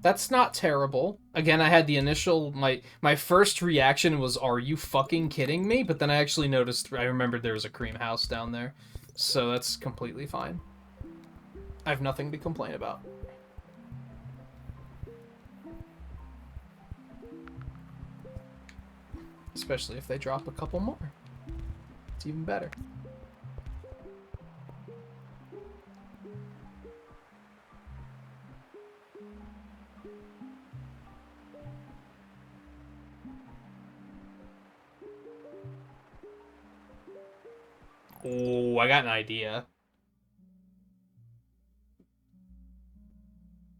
That's not terrible. Again, I had the initial, my first reaction was, are you fucking kidding me? But then I actually noticed, I remembered there was a cream house down there. So that's completely fine. I have nothing to complain about. Especially if they drop a couple more. It's even better. Oh, I got an idea.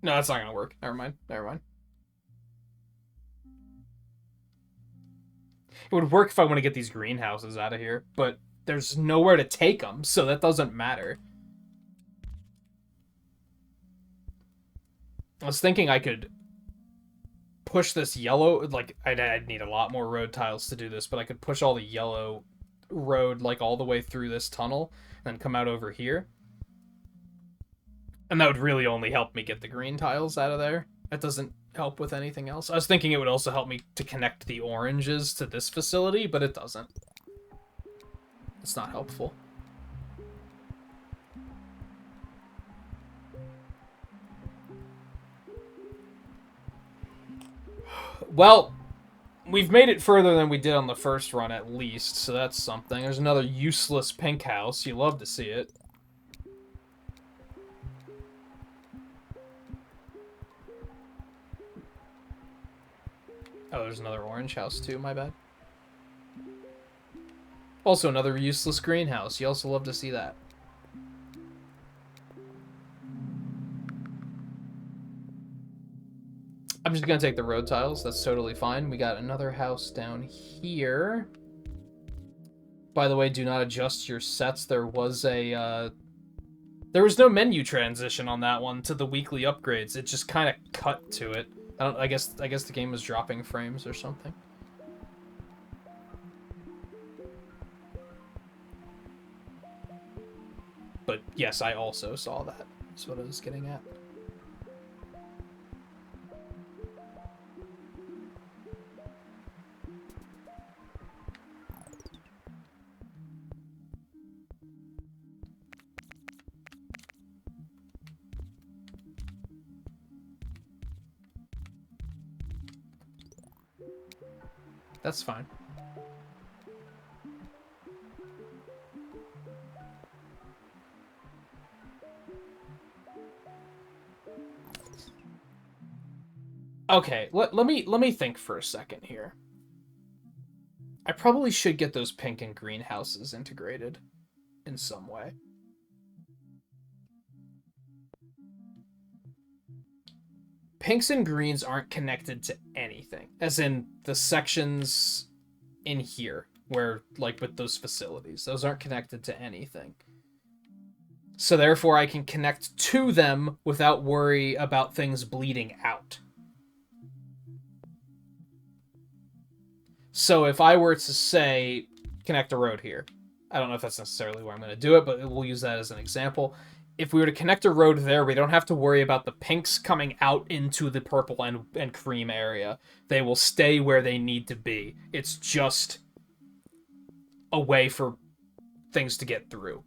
No, that's not gonna work. Never mind. Never mind. It would work if I want to get these greenhouses out of here, but there's nowhere to take them, so that doesn't matter. I was thinking I could push this yellow, like, I'd need a lot more road tiles to do this, but I could push all the yellow road, like, all the way through this tunnel, and then come out over here. And that would really only help me get the green tiles out of there. That doesn't help with anything else. I was thinking it would also help me to connect the oranges to this facility, but it doesn't. It's not helpful. Well, we've made it further than we did on the first run, at least, so that's something. There's another useless pink house. You love to see it. Oh, there's another orange house, too. My bad. Also, another useless greenhouse. You also love to see that. I'm just gonna take the road tiles. That's totally fine. We got another house down here. By the way, do not adjust your sets. There was no menu transition on that one to the weekly upgrades. It just kind of cut to it. I guess the game was dropping frames or something. But yes, I also saw that. That's what I was getting at. That's fine. Okay, let me think for a second here. I probably should get those pink and green houses integrated in some way. Pinks and greens aren't connected to anything, as in the sections in here where, like, with those facilities, those aren't connected to anything. So therefore I can connect to them without worry about things bleeding out. So if I were to say connect a road here, I don't know if that's necessarily where I'm going to do it, but we'll use that as an example. If we were to connect a road there, we don't have to worry about the pinks coming out into the purple and cream area. They will stay where they need to be. It's just a way for things to get through.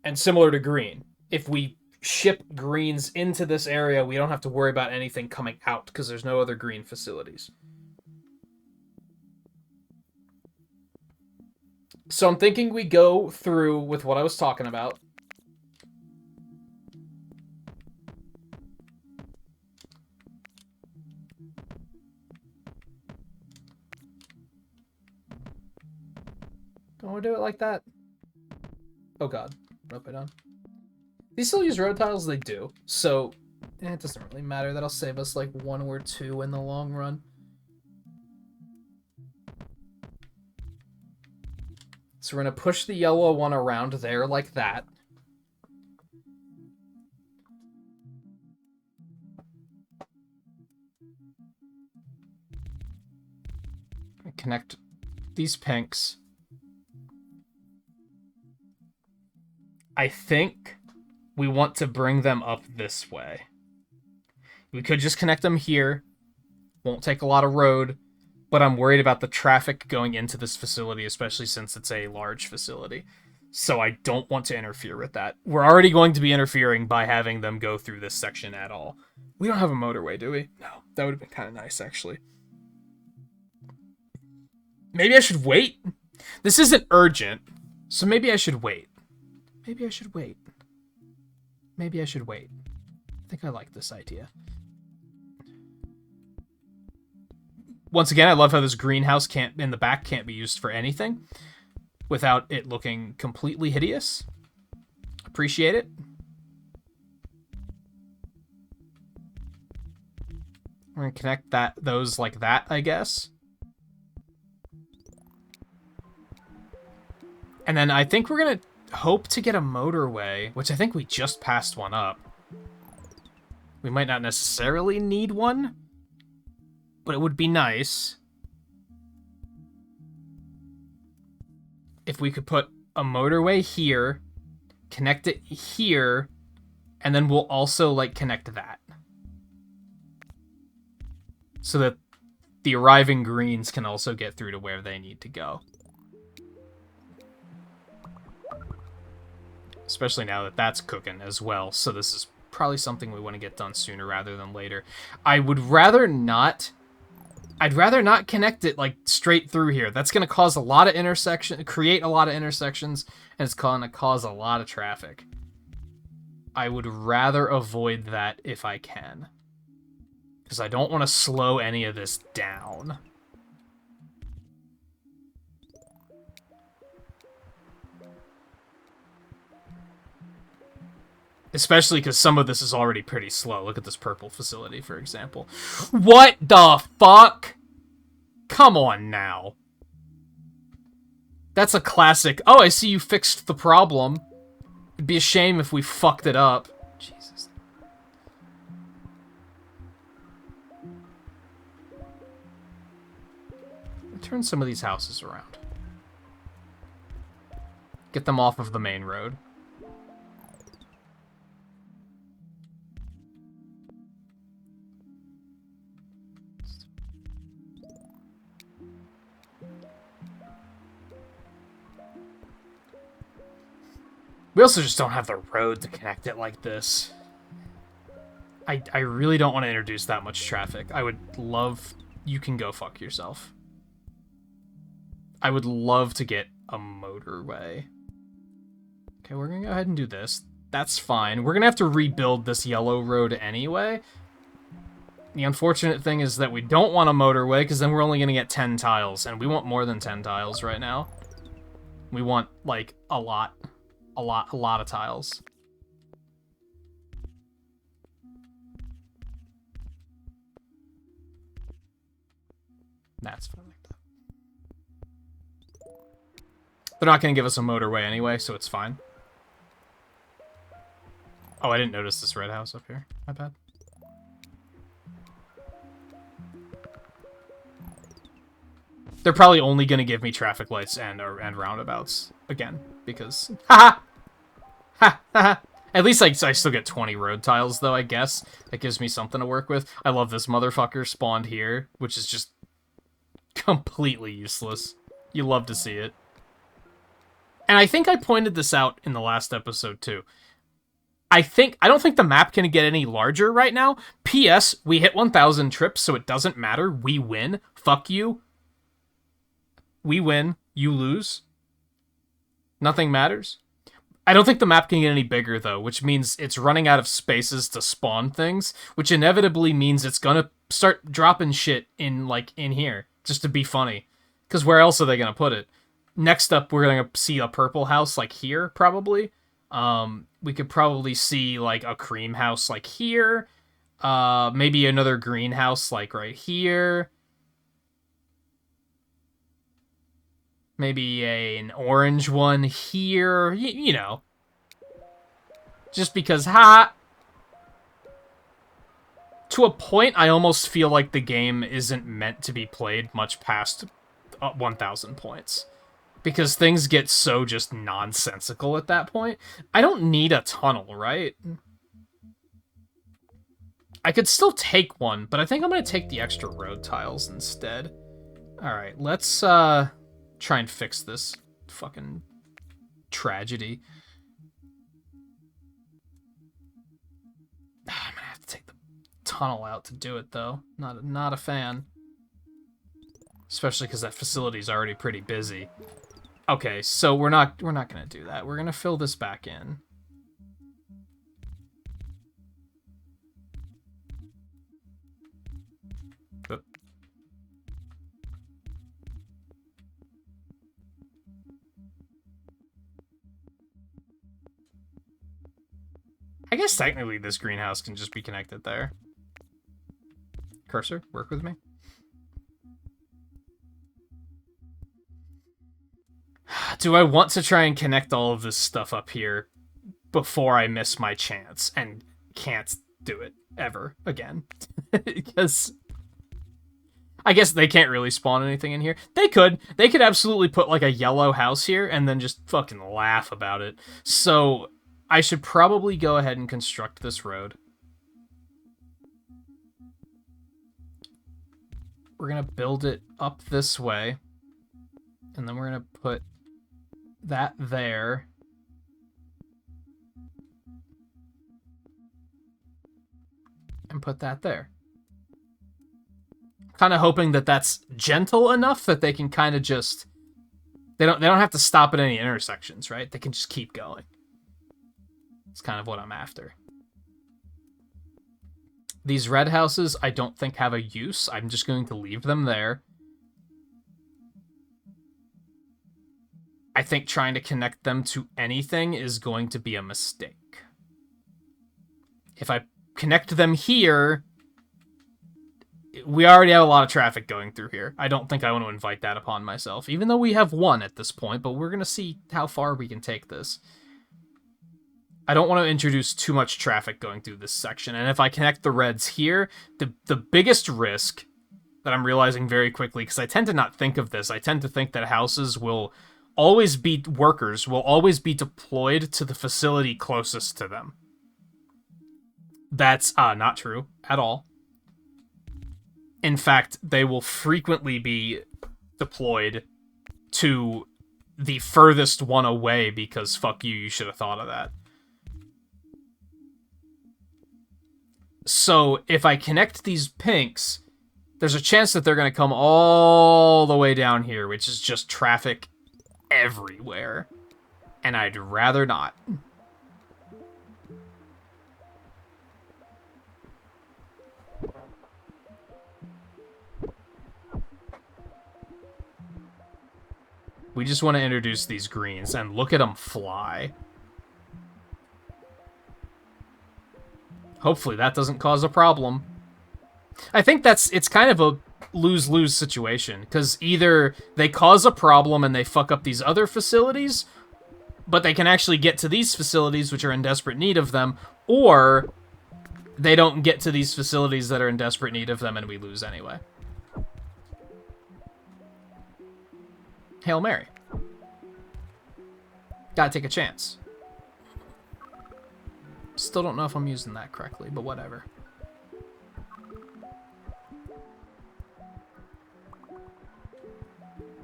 And similar to green, if we ship greens into this area, we don't have to worry about anything coming out because there's no other green facilities. So I'm thinking we go through with what I was talking about. Don't want to do it like that. Oh god. What have I done? These still use road tiles? They do. So, it doesn't really matter. That'll save us like 1 or 2 in the long run. So we're going to push the yellow one around there like that. Connect these pinks. I think we want to bring them up this way. We could just connect them here. Won't take a lot of road, but I'm worried about the traffic going into this facility, especially since it's a large facility. So I don't want to interfere with that. We're already going to be interfering by having them go through this section at all. We don't have a motorway, do we? No, that would have been kind of nice, actually. Maybe I should wait. This isn't urgent, so maybe I should wait. Maybe I should wait. Maybe I should wait. I think I like this idea. Once again, I love how this greenhouse in the back can't be used for anything without it looking completely hideous. Appreciate it. We're gonna connect those like that, I guess. And then I think we're gonna hope to get a motorway, which I think we just passed one up. We might not necessarily need one, but it would be nice if we could put a motorway here, connect it here, and then we'll also, like, connect that. So that the arriving greens can also get through to where they need to go. Especially now that that's cooking as well, so this is probably something we want to get done sooner rather than later. I'd rather not connect it, like, straight through here. That's going to cause a lot of create a lot of intersections, and it's going to cause a lot of traffic. I would rather avoid that if I can. Because I don't want to slow any of this down. Especially because some of this is already pretty slow. Look at this purple facility, for example. What the fuck? Come on now. That's a classic. Oh, I see you fixed the problem. It'd be a shame if we fucked it up. Jesus. Turn some of these houses around. Get them off of the main road. We also just don't have the road to connect it like this. I really don't want to introduce that much traffic. I would love... You can go fuck yourself. I would love to get a motorway. Okay, we're gonna go ahead and do this. That's fine. We're gonna have to rebuild this yellow road anyway. The unfortunate thing is that we don't want a motorway, because then we're only gonna get 10 tiles, and we want more than 10 tiles right now. We want, like, a lot of tiles. That's fine like that. They're not going to give us a motorway anyway, so it's fine. Oh, I didn't notice this red house up here. My bad. They're probably only going to give me traffic lights and roundabouts again, because... Ha! Ha! Ha! At least I still get 20 road tiles, though, I guess. That gives me something to work with. I love this motherfucker spawned here, which is just completely useless. You love to see it. And I think I pointed this out in the last episode, too. I don't think the map can get any larger right now. P.S. We hit 1,000 trips, so it doesn't matter. We win. Fuck you. We win. You lose. Nothing matters. I don't think the map can get any bigger, though, which means it's running out of spaces to spawn things, which inevitably means it's gonna start dropping shit in here, just to be funny. Because where else are they gonna put it? Next up, we're gonna see a purple house, like here, probably. We could probably see, like, a cream house, like here. Maybe another green house, like, right here. Maybe an orange one here. You know. Just because, to a point, I almost feel like the game isn't meant to be played much past 1,000 points. Because things get so just nonsensical at that point. I don't need a tunnel, right? I could still take one, but I think I'm going to take the extra road tiles instead. Alright, let's try and fix this fucking tragedy. I'm gonna have to take the tunnel out to do it, though. Not a fan. Especially because that facility's already pretty busy. Okay, so we're not gonna do that. We're gonna fill this back in. Oop. I guess technically this greenhouse can just be connected there. Cursor, work with me. Do I want to try and connect all of this stuff up here before I miss my chance and can't do it ever again? Because I guess they can't really spawn anything in here. They could. They could absolutely put like a yellow house here and then just fucking laugh about it. So I should probably go ahead and construct this road. We're going to build it up this way. And then we're going to put that there. And put that there. Kind of hoping that that's gentle enough that they can kind of just... They don't have to stop at any intersections, right? They can just keep going. It's kind of what I'm after. These red houses, I don't think have a use. I'm just going to leave them there. I think trying to connect them to anything is going to be a mistake. If I connect them here, we already have a lot of traffic going through here. I don't think I want to invite that upon myself, even though we have one at this point, but we're going to see how far we can take this. I don't want to introduce too much traffic going through this section, and if I connect the reds here, the biggest risk that I'm realizing very quickly, because I tend to not think of this, I tend to think that houses will always be, workers will always be deployed to the facility closest to them. That's not true at all. In fact, they will frequently be deployed to the furthest one away because fuck you, you should have thought of that. So if I connect these pinks, there's a chance that they're going to come all the way down here, which is just traffic everywhere. And I'd rather not. We just want to introduce these greens and look at them fly. Hopefully that doesn't cause a problem. I think it's kind of a lose-lose situation, because either they cause a problem and they fuck up these other facilities, but they can actually get to these facilities which are in desperate need of them, or they don't get to these facilities that are in desperate need of them and we lose anyway. Hail Mary. Gotta take a chance. Still don't know if I'm using that correctly, but whatever.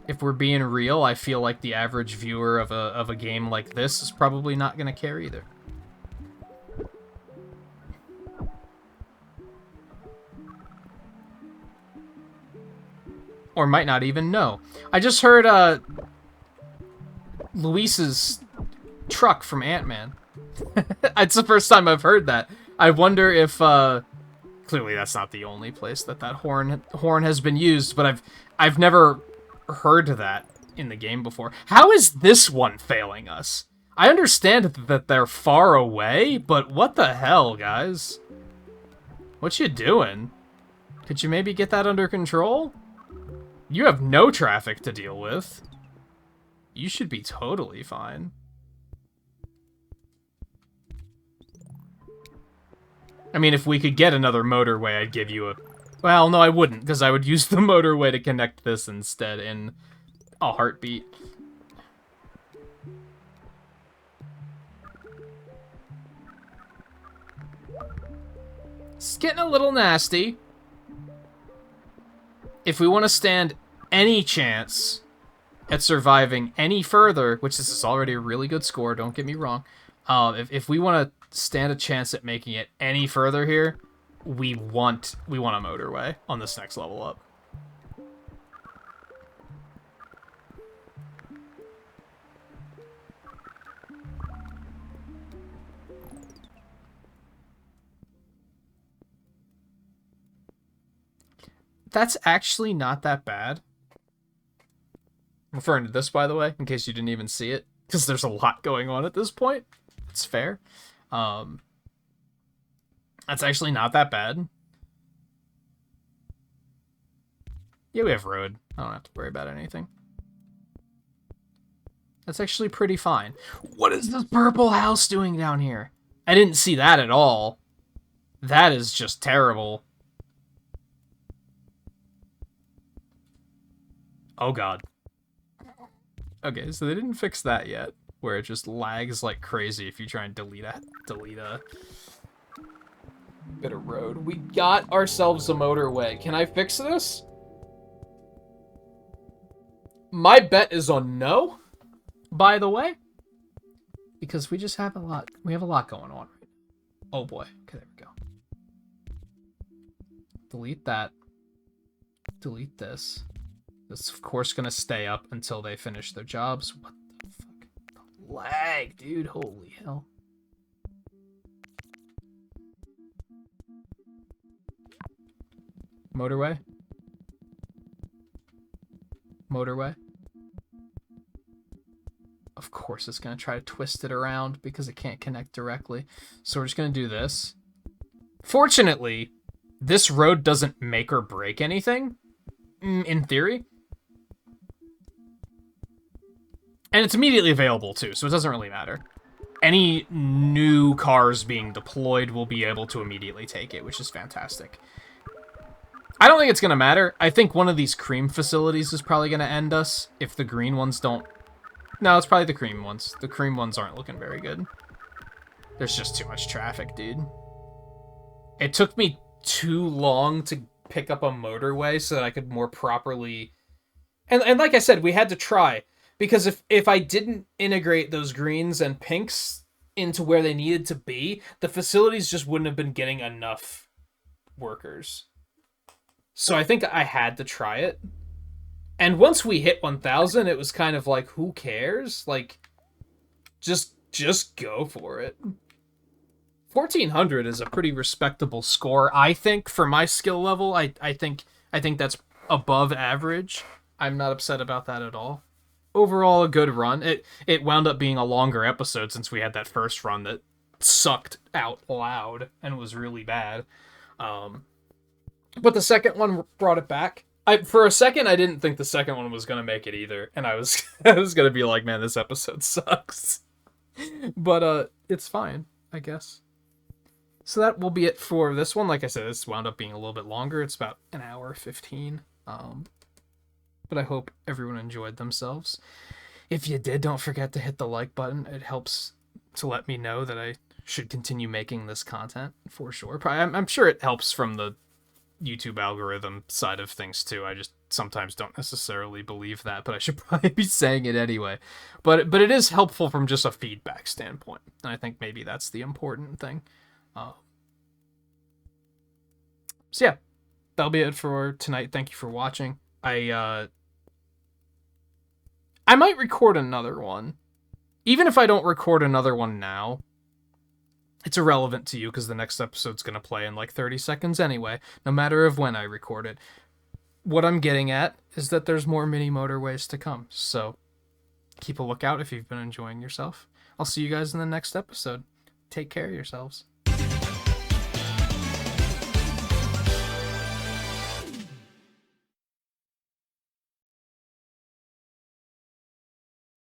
If we're being real, I feel like the average viewer of a game like this is probably not going to care either. Or might not even know. I just heard Luis's truck from Ant-Man. It's the first time I've heard that. I wonder if clearly that's not the only place that horn has been used, but I've never heard that in the game before. How is this one failing us? I understand that they're far away, but what the hell, guys? What you doing? Could you maybe get that under control? You have no traffic to deal with. You should be totally fine. I mean, if we could get another motorway, I'd give you a... Well, no, I wouldn't, because I would use the motorway to connect this instead in a heartbeat. It's getting a little nasty. If we want to stand any chance at surviving any further, which this is already a really good score, don't get me wrong, if we want to stand a chance at making it any further here, we want a motorway on this next level up. That's actually not that bad. I'm referring to this, by the way, in case you didn't even see it, because there's a lot going on at this point. It's fair. That's actually not that bad. Yeah, we have road. I don't have to worry about anything. That's actually pretty fine. What is this purple house doing down here? I didn't see that at all. That is just terrible. Oh god. Okay, so they didn't fix that yet, where it just lags like crazy if you try and delete a bit of road. We got ourselves a motorway. Can I fix this? My bet is on no, by the way, because we just have a lot. We have a lot going on. Oh boy. Okay, there we go. Delete that. Delete this. It's of course gonna stay up until they finish their jobs. What the fuck? The lag, dude. Holy hell. Motorway. Motorway. Of course it's going to try to twist it around because it can't connect directly. So we're just going to do this. Fortunately, this road doesn't make or break anything, in theory. And it's immediately available too, so it doesn't really matter. Any new cars being deployed will be able to immediately take it, which is fantastic. I don't think it's going to matter. I think one of these cream facilities is probably going to end us if the green ones don't... No, it's probably the cream ones. The cream ones aren't looking very good. There's just too much traffic, dude. It took me too long to pick up a motorway so that I could more properly... And like I said, we had to try. Because if I didn't integrate those greens and pinks into where they needed to be, the facilities just wouldn't have been getting enough workers. So I think I had to try it. And once we hit 1,000, it was kind of like, who cares? Like, just go for it. 1,400 is a pretty respectable score, I think, for my skill level. I think that's above average. I'm not upset about that at all. Overall, a good run. It wound up being a longer episode since we had that first run that sucked out loud and was really bad. But the second one brought it back. For a second, I didn't think the second one was gonna make it either, and I was gonna be like, man, this episode sucks. But it's fine, I guess. So that will be it for this one. Like I said, this wound up being a little bit longer. It's about an hour 15. But I hope everyone enjoyed themselves. If you did, don't forget to hit the like button. It helps to let me know that I should continue making this content for sure. I'm sure it helps from the YouTube algorithm side of things too. I just sometimes don't necessarily believe that, but I should probably be saying it anyway. But it is helpful from just a feedback standpoint. And I think maybe that's the important thing. So yeah, that'll be it for tonight. Thank you for watching. I might record another one. Even if I don't record another one now, it's irrelevant to you because the next episode's going to play in like 30 seconds anyway, no matter of when I record it. What I'm getting at is that there's more mini Motorways to come, so keep a lookout if you've been enjoying yourself. I'll see you guys in the next episode. Take care of yourselves.